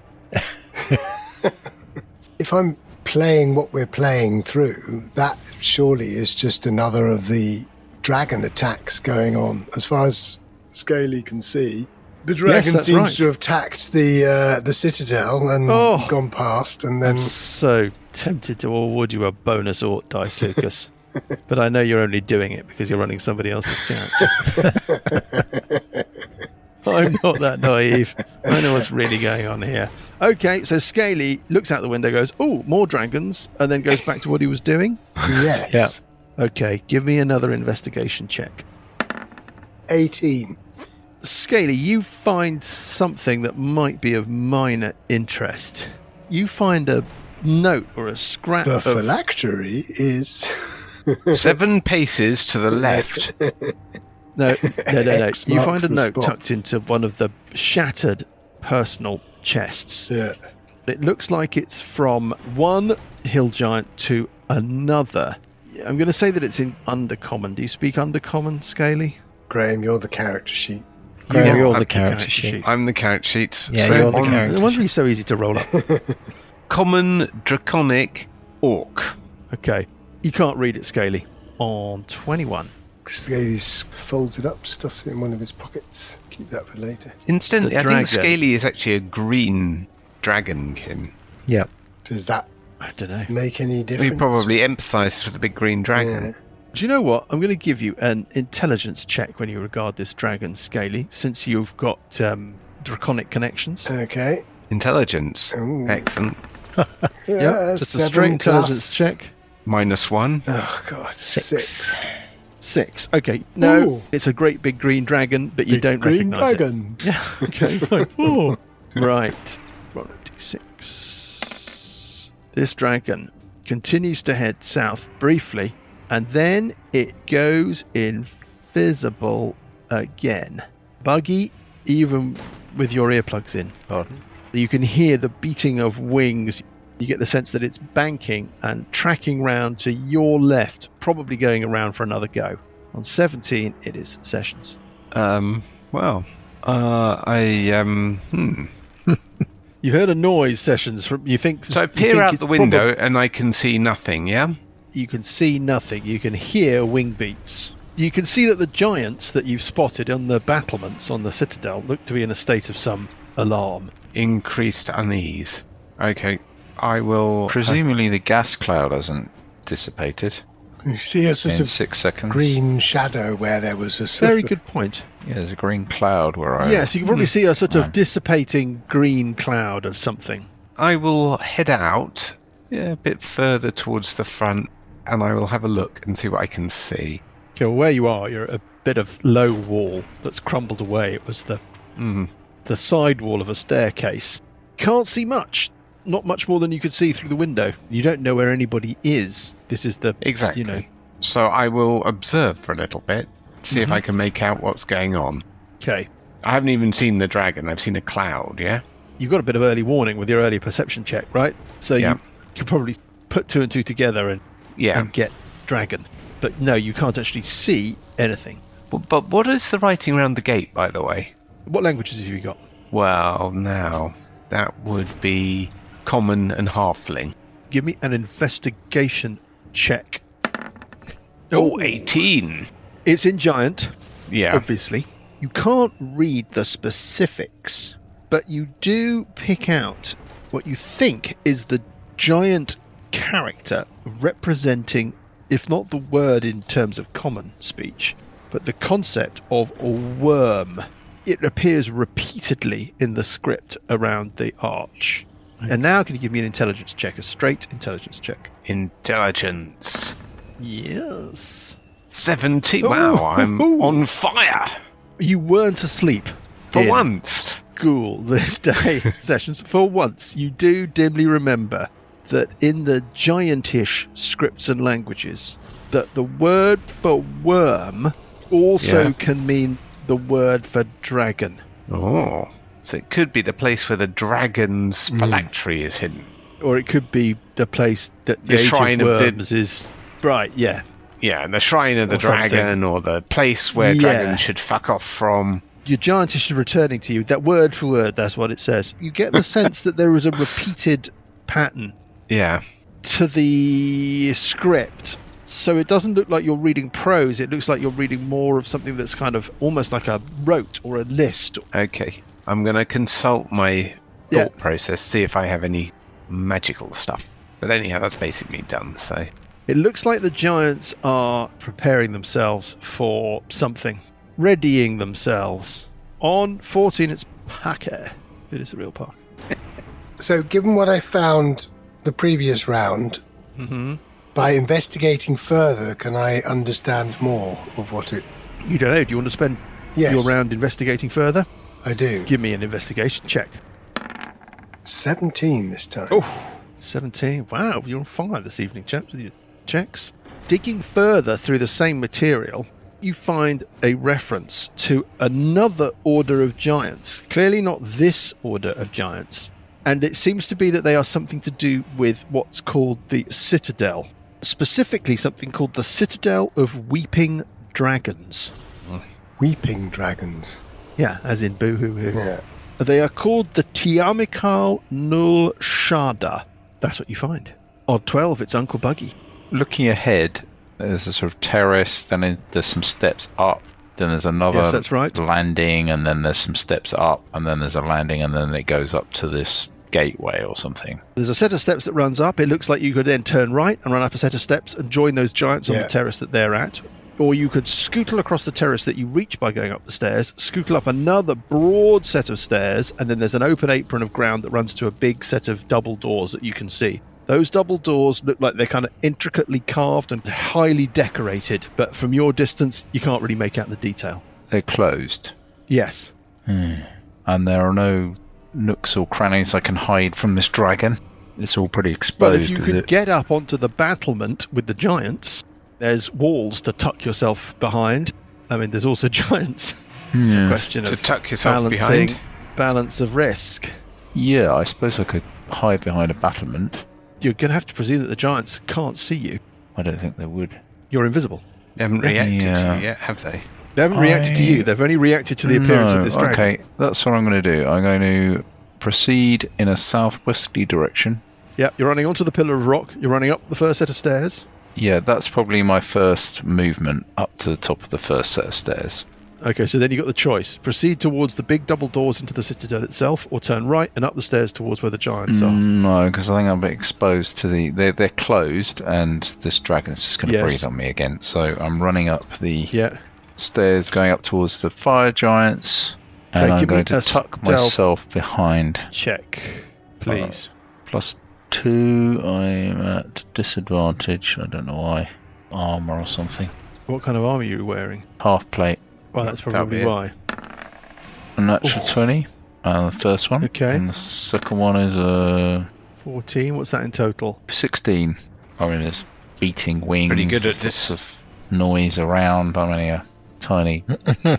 If I'm playing what we're playing through, that surely is just another of the dragon attacks going on. As far as Scaly can see, the dragon that's seems right. to have attacked the citadel and gone past, and then I'm so tempted to award you a bonus Ort dice, Lucas. But I know you're only doing it because you're running somebody else's character. I'm not that naive. I know what's really going on here. Okay, so Scaly looks out the window, goes, "Oh, more dragons," and then goes back to what he was doing. yes, Yeah. Okay, give me another investigation check. 18. Scaly, you find something that might be of minor interest. You find a note or a scrap The of... phylactery is 7 paces to the left. No. X You marks find a the note spot. tucked into one of the shattered personal chests. Yeah. It looks like it's from one hill giant to another. I'm going to say that it's in Undercommon. Do you speak Undercommon, Scaly? Graham, you're the character sheet. Graham, you're I'm the character sheet. I'm the character sheet. Yeah, So you're the on character. No wonder he's so easy to roll up. Common draconic orc. Okay. You can't read it, Scaly. On 21. Scaly folds it up, stuffs it in one of his pockets. Keep that for later. Incidentally, The I think dragon. Scaly is actually a green dragon, Kim. Yeah. Does that I don't know. make any He difference? probably empathises with the big green dragon. Yeah. Do you know what? I'm going to give you an intelligence check when you regard this dragon, Scaly, since you've got draconic connections. Okay. Intelligence. Ooh. Excellent. Yeah, just a 7 straight intelligence plus- check. -1. Oh, God. 6. 6. Okay. No, Ooh. it's a great big green dragon, but you Big don't green recognise it. dragon. Yeah. Okay. Fine. Oh. Right. Roll a d6. This dragon continues to head south briefly, and then it goes invisible again. Buggy, even with your earplugs in, Pardon? you can hear the beating of wings. You get the sense that it's banking and tracking round to your left, probably going around for another go. On 17, it is Sessions. Well, You heard a noise, Sessions. From you think so. I peer out the window and I can see nothing. Yeah. You can see nothing. You can hear wing beats. You can see that the giants that you've spotted on the battlements on the citadel look to be in a state of some alarm. Increased unease. Okay, I will. Presumably the gas cloud hasn't dissipated You see a sort in of 6 seconds. green shadow where there was a sort Very of- good point. Yeah, there's a green cloud where I... Yes, you can probably see a sort of dissipating green cloud of something. I will head out a bit further towards the front, and I will have a look and see what I can see. Okay, well, where you are, you're at a bit of low wall that's crumbled away. It was the side wall of a staircase. Can't see much. Not much more than you could see through the window. You don't know where anybody is. This is the... Exactly. You know. So I will observe for a little bit, see if I can make out what's going on. Okay. I haven't even seen the dragon. I've seen a cloud, yeah? You've got a bit of early warning with your early perception check, right? So Yeah. you could probably put 2 and 2 together and get dragon. But no, you can't actually see anything. But what is the writing around the gate, by the way? What languages have you got? Well, now, that would be common and halfling. Give me an investigation check. Oh, 18! It's in giant, Yeah. obviously. You can't read the specifics, but you do pick out what you think is the giant character representing, if not the word in terms of common speech, but the concept of a worm. It appears repeatedly in the script around the arch. And now can you give me an intelligence check, a straight intelligence check? Intelligence. Yes. 70. Wow, I'm on fire. You weren't asleep. For in once. School this day, Sessions. For once, you do dimly remember that in the giantish scripts and languages, that the word for worm also can mean the word for dragon. Oh. So it could be the place where the dragon's phylactery is hidden. Or it could be the place that the Age shrine of of the- Worms is... Right, yeah. Yeah, the shrine of the Or something. dragon, or the place where Yeah. dragons should fuck off from. Your giantish is returning to you. That word for word, that's what it says. You get the sense that there is a repeated pattern Yeah. to the script. So it doesn't look like you're reading prose. It looks like you're reading more of something that's kind of almost like a rote or a list. Okay. I'm going to consult my thought process, see if I have any magical stuff. But anyhow, that's basically done, so... It looks like the giants are preparing themselves for something. Readying themselves. On 14, it's Parker. It is a real park. So, given what I found the previous round, by investigating further, can I understand more of what it... You don't know. Do you want to spend your round investigating further? I do. Give me an investigation check. 17 this time. Oh, 17. Wow, you're on fire this evening, chaps, with your checks. Digging further through the same material, you find a reference to another order of giants. Clearly not this order of giants. And it seems to be that they are something to do with what's called the Citadel. Specifically something called the Citadel of Weeping Dragons. Weeping dragons. Yeah, as in boo-hoo-hoo. Yeah. They are called the Tiamikal Nul Shada. That's what you find. Odd 12, it's Uncle Buggy. Looking ahead, there's a sort of terrace, then there's some steps up, then there's another Yes, that's right. landing, and then there's some steps up, and then there's a landing, and then it goes up to this gateway or something. There's a set of steps that runs up. It looks like you could then turn right and run up a set of steps and join those giants on the terrace that they're at. Or you could scootle across the terrace that you reach by going up the stairs, scootle up another broad set of stairs, and then there's an open apron of ground that runs to a big set of double doors that you can see. Those double doors look like they're kind of intricately carved and highly decorated, but from your distance, you can't really make out the detail. They're closed. Yes. And there are no nooks or crannies I can hide from this dragon. It's all pretty exposed. But if you could get up onto the battlement with the giants, there's walls to tuck yourself behind. I mean, there's also giants. It's a question To of tuck yourself behind? balance of risk. Yeah, I suppose I could hide behind a battlement. You're going to have to presume that the giants can't see you. I don't think they would. You're invisible. They haven't reacted to you yet, have they? They haven't reacted to you. They've only reacted to the appearance of this dragon. Okay, that's what I'm going to do. I'm going to proceed in a southwesterly direction. Yeah, you're running onto the pillar of rock. You're running up the first set of stairs. Yeah, that's probably my first movement up to the top of the first set of stairs. Okay, so then you've got the choice. Proceed towards the big double doors into the citadel itself, or turn right and up the stairs towards where the giants are. No, because I think I'm a bit exposed to the... They're closed, and this dragon's just going to breathe on me again. So I'm running up the stairs, going up towards the fire giants, and I'm going to tuck myself behind. Check, please. +2, I'm at disadvantage. I don't know why. Armour or something. What kind of armour are you wearing? Half plate. Well, that's probably why. A natural 20, the first one. Okay. And the second one is a 14. What's that in total? 16. I mean, there's beating wings. Pretty good at this. Of noise around. I'm only a tiny,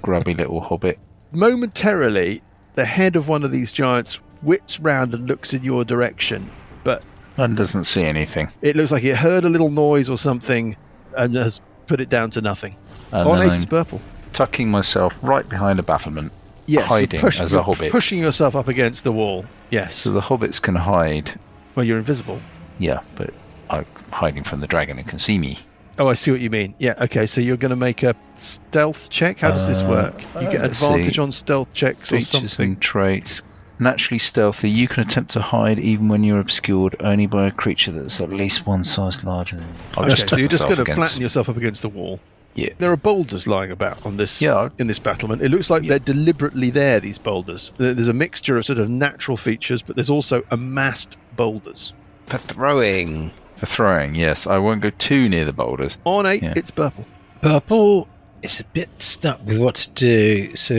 grubby little hobbit. Momentarily, the head of one of these giants whips round and looks in your direction, but and doesn't see anything. It looks like it heard a little noise or something and has put it down to nothing. On 8 is purple. Tucking myself right behind a battlement, hiding as a hobbit. Pushing yourself up against the wall, yes. So the hobbits can hide. Well, you're invisible. Yeah, but I'm hiding from the dragon and can see me. Oh, I see what you mean. Yeah, okay, so you're going to make a stealth check? How does this work? You get advantage on stealth checks or something? Features and traits. Naturally stealthy, you can attempt to hide even when you're obscured only by a creature that's at least one size larger than you. Okay, so you're just going to flatten yourself up against the wall. Yeah. There are boulders lying about on this in this battlement. It looks like they're deliberately there, these boulders. There's a mixture of sort of natural features, but there's also amassed boulders. For throwing. For throwing, yes. I won't go too near the boulders. On 8, it's purple. Purple is a bit stuck with what to do, so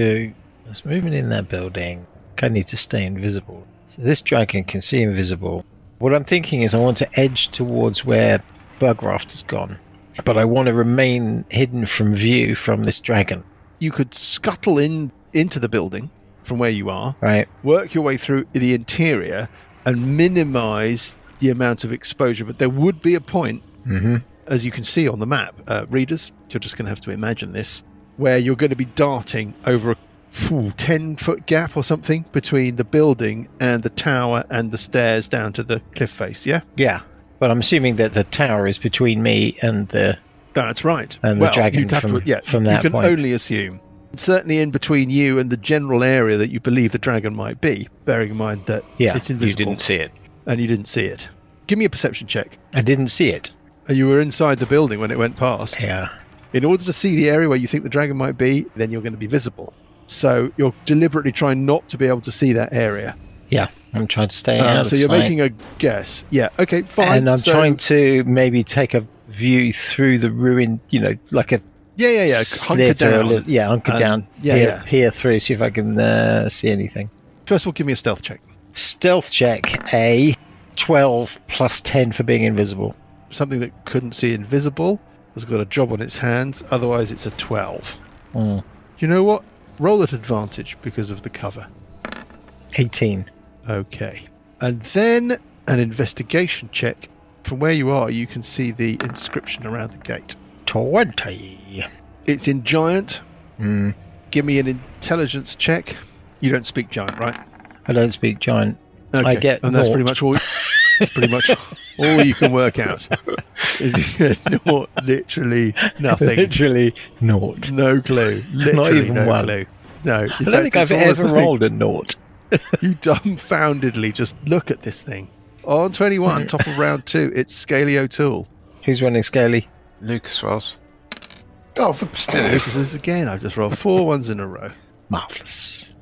there's movement in that building. I need to stay invisible. So this dragon can see invisible. What I'm thinking is I want to edge towards where Bugraft has gone, but I want to remain hidden from view from this dragon. You could scuttle into the building from where you are, right? Work your way through the interior and minimise the amount of exposure. But there would be a point, as you can see on the map, readers, you're just going to have to imagine this, where you're going to be darting over a 10-foot gap or something between the building and the tower and the stairs down to the cliff face, yeah? Yeah, but I'm assuming that the tower is between me and the... That's right. And the dragon from that point. You can only assume. Certainly in between you and the general area that you believe the dragon might be, bearing in mind that it's invisible. You didn't see it. And you didn't see it. Give me a perception check. I didn't see it. You were inside the building when it went past. Yeah. In order to see the area where you think the dragon might be, then you're going to be visible. So you're deliberately trying not to be able to see that area. Yeah, I'm trying to stay out of So you're sight. making a guess. Yeah, okay, fine. And I'm trying to maybe take a view through the ruin, like a... Yeah. Hunker down. Hunker down. Peer through, see if I can see anything. First of all, give me a stealth check. Stealth check, a 12 plus 10 for being invisible. Something that couldn't see invisible has got a job on its hands. Otherwise, it's a 12. Mm. You know what? Roll at advantage because of the cover. 18. Okay. And then an investigation check. From where you are, you can see the inscription around the gate. 20. It's in Giant. Mm. Give me an intelligence check. You don't speak Giant, right? I don't speak Giant. Okay. I get and that's pretty much all. That's pretty much all you can work out. Is naught, literally nothing. Literally naught. No clue. Literally Not even no one. Clue. No. I don't think I've ever rolled a naught. You dumbfoundedly just look at this thing. On 21, top of round 2, it's Scaly O'Toole. Who's running Scaly? Lucas was. Oh, for Lucas is again. I've just rolled 4 ones in a row. Marvellous.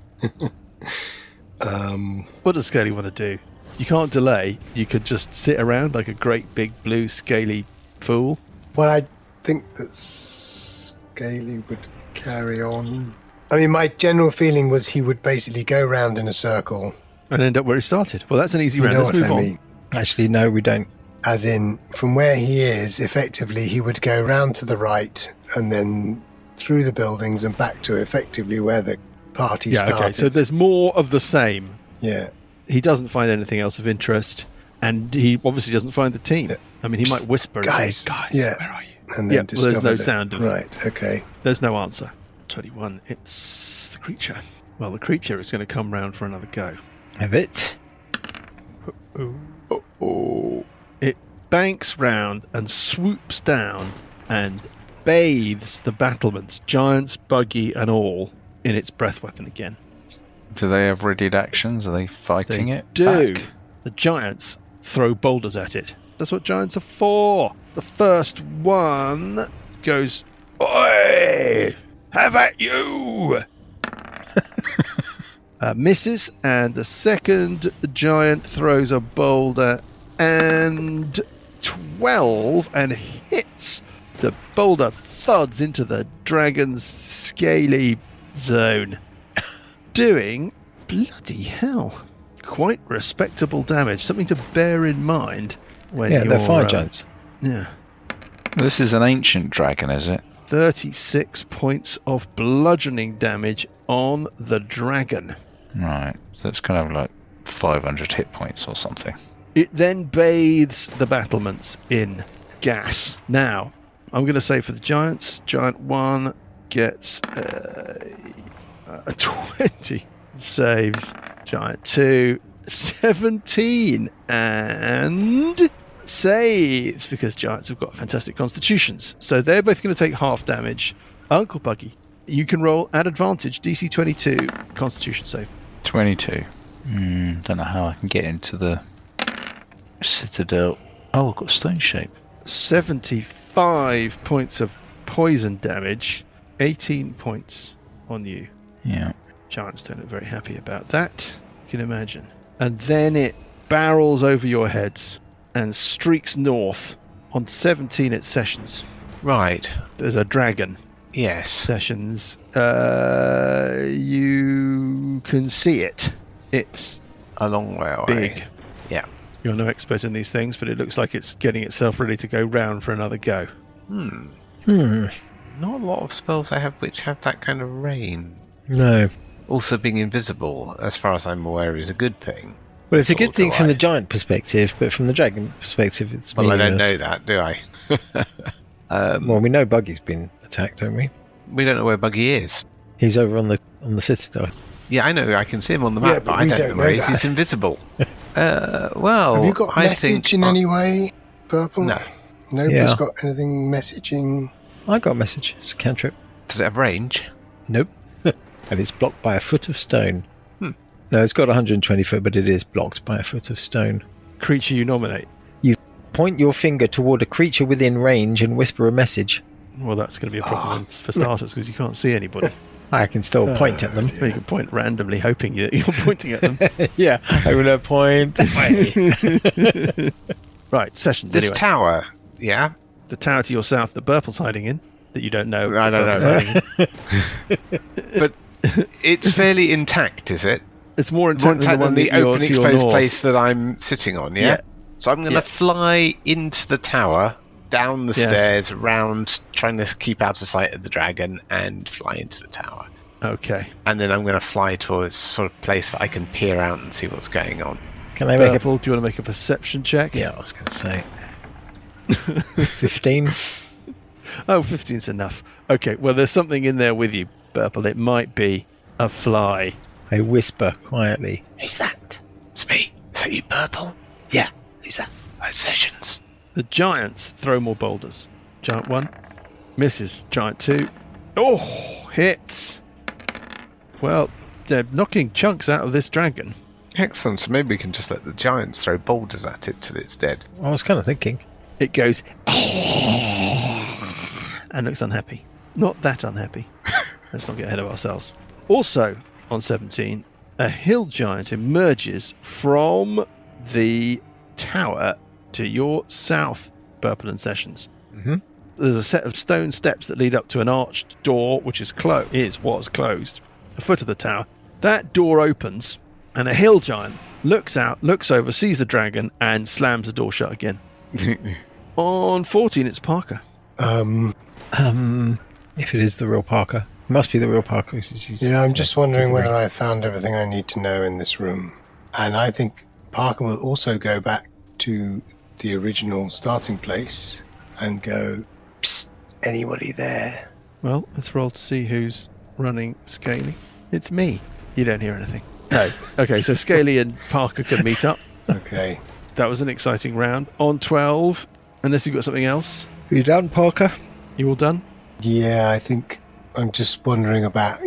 What does Scaly want to do? You can't delay. You could just sit around like a great big blue scaly fool. Well, I think that Scaly would carry on. I mean, my general feeling was he would basically go round in a circle. And end up where he started. Well, that's an easy round. Let's move on. Actually, no, we don't. As in, from where he is, effectively, he would go round to the right and then through the buildings and back to effectively where the party started. Okay, so there's more of the same. Yeah. He doesn't find anything else of interest, and he obviously doesn't find the team. Yeah. I mean, he might whisper and Guys, say, guys, yeah. where are you? And then well, there's no it. sound of it. Right, okay. There's no answer. 21. It's the creature. Well, the creature is going to come round for another go. Have it. It banks round and swoops down and bathes the battlements, giants, buggy, and all, in its breath weapon again. Do they have readied actions? Are they fighting They it? do. Back? The giants throw boulders at it. That's what giants are for. The first one goes, "Oi! Have at you!" Misses, and the second giant throws a boulder and 12 and hits. The boulder thuds into the dragon's scaly zone, doing bloody hell, quite respectable damage. Something to bear in mind when Yeah, you're they're fire giants. Yeah. This is an ancient dragon, is it? 36 points of bludgeoning damage on the dragon. Right. So it's kind of like 500 hit points or something. It then bathes the battlements in gas. Now, I'm going to say for the giants, giant 1 gets a 20. Saves. Giant 2, 17. And saves, because giants have got fantastic constitutions. So they're both going to take half damage. Uncle Buggy, you can roll at advantage DC 22 constitution save. 22. Don't know how I can get into the citadel. Oh, I've got stone shape. 75 points of poison damage. 18 points on you. Yeah. Giants don't look very happy about that, you can imagine. And then it barrels over your heads and streaks north on 17 at Sessions. Right. There's a dragon. Yes. Sessions. You can see it. It's A long way away. big. Yeah. You're no expert in these things, but it looks like it's getting itself ready to go round for another go. Hmm. Hmm. Not a lot of spells I have which have that kind of range. No. Also, being invisible, as far as I'm aware, is a good thing. Well, it's a good Sort thing of from the like- giant perspective, but from the dragon perspective, it's Well, I don't meaningless. know that, do I? Well, we know Buggy's been attacked, don't we? We don't know where Buggy is. He's over on the citadel. Yeah, I know. I can see him on the Yeah, map, but but I we don't don't know where know he is. that. He's invisible. Well, Have you got I message think in any way, Purple? No. Nobody's Yeah. got anything messaging. I got a message. It's a cantrip. Does it have range? Nope. And it's blocked by a foot of stone. Hmm. No, it's got 120 foot, but it is blocked by a foot of stone. Creature you nominate. Point your finger toward a creature within range and whisper a message. Well, that's going to be a problem for starters, because you can't see anybody. I can still point at them. Well, you can point randomly, hoping you're pointing at them. Yeah, I will point that way. Right, Sessions, This anyway. tower, yeah? The tower to your south that Burple's hiding in, that you don't know. I don't Burple's know. hiding in. But it's fairly intact, is it? It's more More intact than the one the that you're open to your exposed north. place that I'm sitting on, yeah? Yeah. So I'm going to Yeah. fly into the tower, down the Yes. stairs, round, trying to keep out of sight of the dragon, and fly into the tower. Okay. And then I'm going to fly towards sort of place that I can peer out and see what's going on. Can I make Purple, do you want to make a perception check? Yeah, I was going to say. 15. Oh, 15's enough. Okay, well, there's something in there with you, Purple. It might be a fly. I whisper quietly. Who's that? It's me. Is that you, Purple? Yeah. Who's that? Oh, Sessions. The giants throw more boulders. Giant 1 misses. Giant 2. Oh, hits. Well, they're knocking chunks out of this dragon. Excellent. So maybe we can just let the giants throw boulders at it till it's dead. I was kind of thinking. It goes and looks unhappy. Not that unhappy. Let's not get ahead of ourselves. Also, on 17, a hill giant emerges from the tower to your south, Purple and Sessions. Mm-hmm. There's a set of stone steps that lead up to an arched door, which was closed, a foot of the tower. That door opens, and a hill giant looks out, looks over, sees the dragon, and slams the door shut again. On 14, it's Parker. If it is the real Parker. It must be the real Parker. Yeah, I'm just wondering whether I found everything I need to know in this room. And I think Parker will also go back to the original starting place and go, "Psst, anybody there?" Well, let's roll to see who's running Scaly. It's me. You don't hear anything. No. Okay, so Scaly and Parker can meet up. Okay. That was an exciting round. On 12, unless you've got something else. Are you done, Parker? You all done? Yeah, I think I'm just wondering about,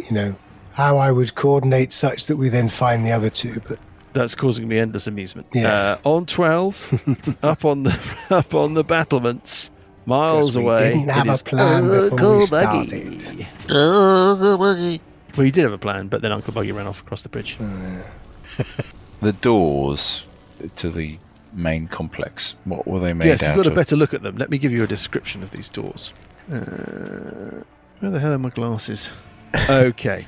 how I would coordinate such that we then find the other two, but That's causing me endless amusement. Yes. On 12, up on the battlements, miles we away. didn't have it a is plan before we Uncle started. Buggy. Well, you did have a plan, but then Uncle Buggy ran off across the bridge. The doors to the main complex, what were they made Yes, out you've got a of? better look at them. Let me give you a description of these doors. Where the hell are my glasses? Okay.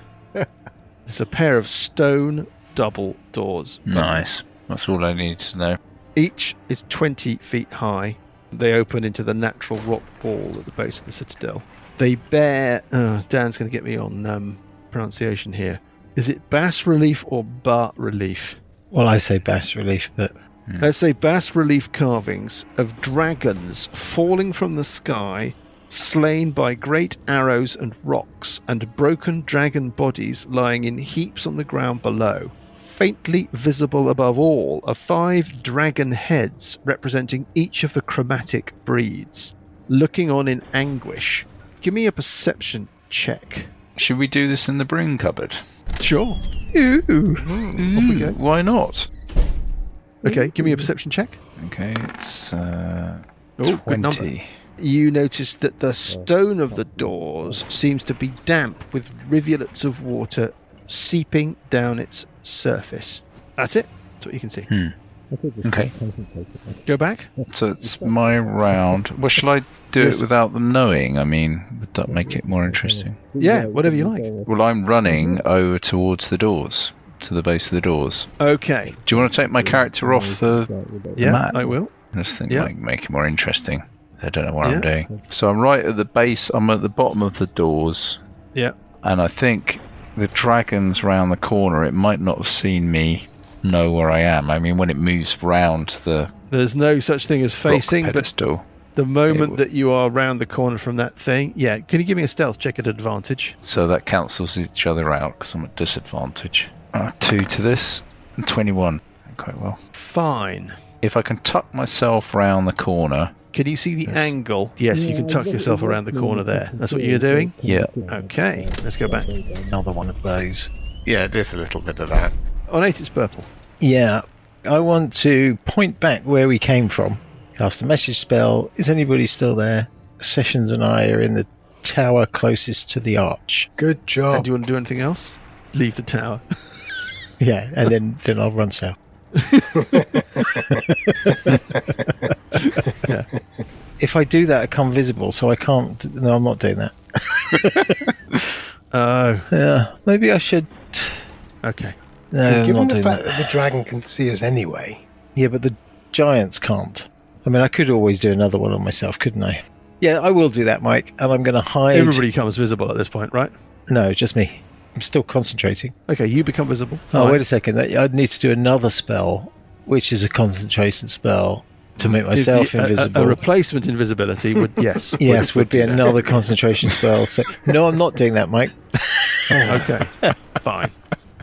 It's a pair of stone double doors. Nice. That's all I need to know. Each is 20 feet high. They open into the natural rock wall at the base of the citadel. They bear... Dan's going to get me on pronunciation here. Is it bas relief or bas relief? Well, I say bas relief, but... Let's say bas relief carvings of dragons falling from the sky, slain by great arrows and rocks, and broken dragon bodies lying in heaps on the ground below. Faintly visible above all are 5 dragon heads representing each of the chromatic breeds, looking on in anguish. Give me a perception check. Should we do this in the broom cupboard? Sure. Off we go. Why not? Okay, give me a perception check. Okay, it's good number. 20. You notice that the stone of the doors seems to be damp with rivulets of water seeping down its surface. That's it. That's what you can see. Okay, Go back. so it's my round. Well, shall I do Yes. it without them knowing? I mean, would that make it more interesting? Yeah, whatever you like. Well, I'm running over towards the doors, to the base of the doors. Okay. Do you want to take my character off the Yeah, map? I will. I just think Yeah. might make it more interesting. I don't know what Yeah. I'm doing. So I'm right at the base. I'm at the bottom of the doors. Yeah. And I think the dragon's round the corner. It might not have seen me know where I am. I mean, when it moves round the There's no such thing as facing, rock but pedestal. the moment that you are round the corner from that thing, yeah. Can you give me a stealth check at advantage? So that cancels each other out because I'm at disadvantage. 2 to this and 21. Quite well. Fine. If I can tuck myself round the corner. Can you see the angle? Yes, you can tuck yourself around the corner there. That's what you're doing? Yeah. Okay, let's go back. Another one of those. Yeah, there's a little bit of that. On 8, it's purple. Yeah, I want to point back where we came from. Cast a message spell. Is anybody still there? Sessions and I are in the tower closest to the arch. Good And job. do you want to do anything else? Leave the tower. Yeah, and then I'll run south. Yeah. If I do that, I become visible, so I can't... No, I'm not doing that. Oh, Yeah, maybe I should... okay. No, I'm Given not the doing fact that. that the dragon can see us anyway, Yeah, but the giants can't. I mean, I could always do another one on myself, couldn't I? Yeah, I will do that, Mike, and I'm going to hide... Everybody becomes visible at this point, right? No, just me. I'm still concentrating. Okay, you become visible. Oh, Fine. wait a second. I'd need to do another spell, which is a concentration spell, to make myself invisible. A replacement invisibility would, yes. Yes, would be another concentration spell. So, no, I'm not doing that, Mike. Okay, fine.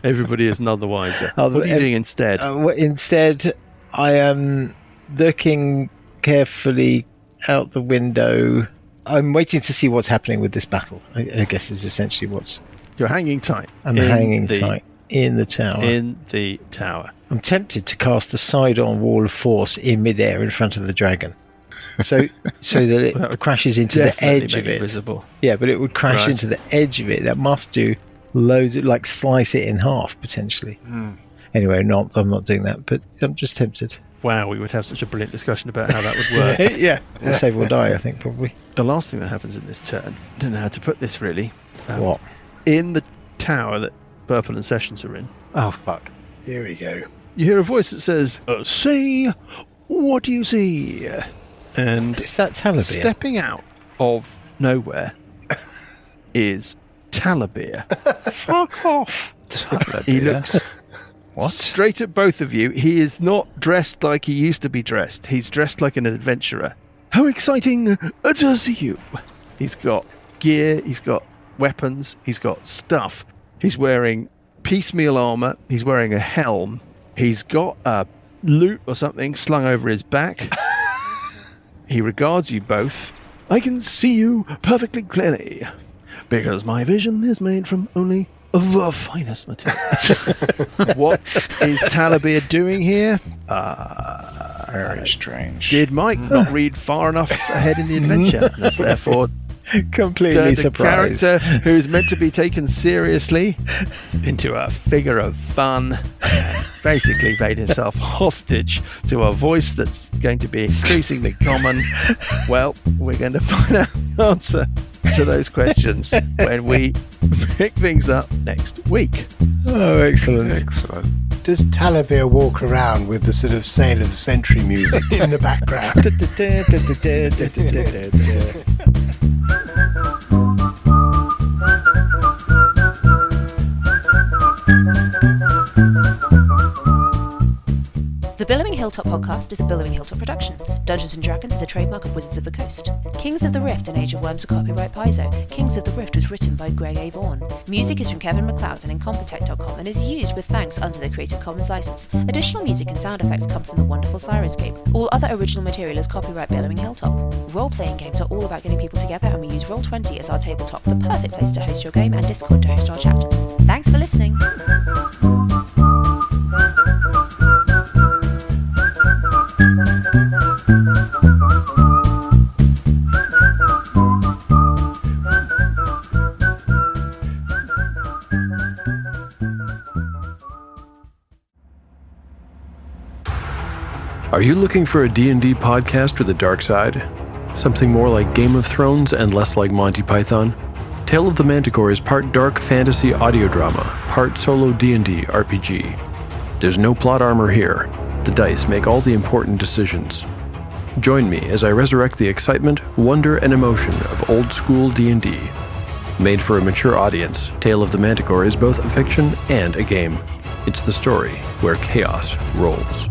Everybody is none the wiser. Oh, What are you and- doing instead? Instead, I am looking carefully out the window. I'm waiting to see what's happening with this battle, I guess is essentially what's... You're hanging tight. I'm in hanging the- tight in the tower. In the tower. I'm tempted to cast a side-on wall of force in midair in front of the dragon. So that That it would crashes into the Definitely edge make of you it. visible. Yeah, but it would crash Right. into the edge of it. That must do loads of, like, slice it in half, potentially. Anyway, I'm not doing that, but I'm just tempted. Wow, we would have such a brilliant discussion about how that would work. Yeah. We'll save or die, I think, probably. The last thing that happens in this turn, I don't know how to put this really. What? In the tower that Purple and Sessions are in, Oh, fuck. here we go. you hear a voice that says, "Say, what do you see?" And Is that Talabir? stepping out of nowhere is Talabir. Fuck off. He looks What? straight at both of you. He is not dressed like he used to be dressed. He's dressed like an adventurer. How exciting to see you. He's got gear. He's got weapons. He's got stuff. He's wearing piecemeal armor. He's wearing a helm. He's got a lute or something slung over his back. He regards you both. I can see you perfectly clearly, because my vision is made from only the finest material. What is Talabir doing here? Very strange. Did Mike not read far enough ahead in the adventure? And has therefore completely surprised. The character who's meant to be taken seriously into a figure of fun, and basically made himself hostage to a voice that's going to be increasingly common. Well, we're going to find out the answer to those questions when we pick things up next week. Oh, excellent. Does Talabir walk around with the sort of Sail of the Century music in the background? The Billowing Hilltop podcast is a Billowing Hilltop production. Dungeons & Dragons is a trademark of Wizards of the Coast. Kings of the Rift and Age of Worms are copyright Paizo. Kings of the Rift was written by Greg A. Vaughan. Music is from Kevin MacLeod and Incompetech.com and is used with thanks under the Creative Commons license. Additional music and sound effects come from the wonderful Sirenscape. All other original material is copyright Billowing Hilltop. Role-playing games are all about getting people together, and we use Roll20 as our tabletop, the perfect place to host your game, and Discord to host our chat. Thanks for listening. Are you looking for a D&D podcast with a dark side? Something more like Game of Thrones and less like Monty Python? Tale of the Manticore is part dark fantasy audio drama, part solo D&D RPG. There's no plot armor here. The dice make all the important decisions. Join me as I resurrect the excitement, wonder, and emotion of old school D&D. Made for a mature audience, Tale of the Manticore is both a fiction and a game. It's the story where chaos rolls.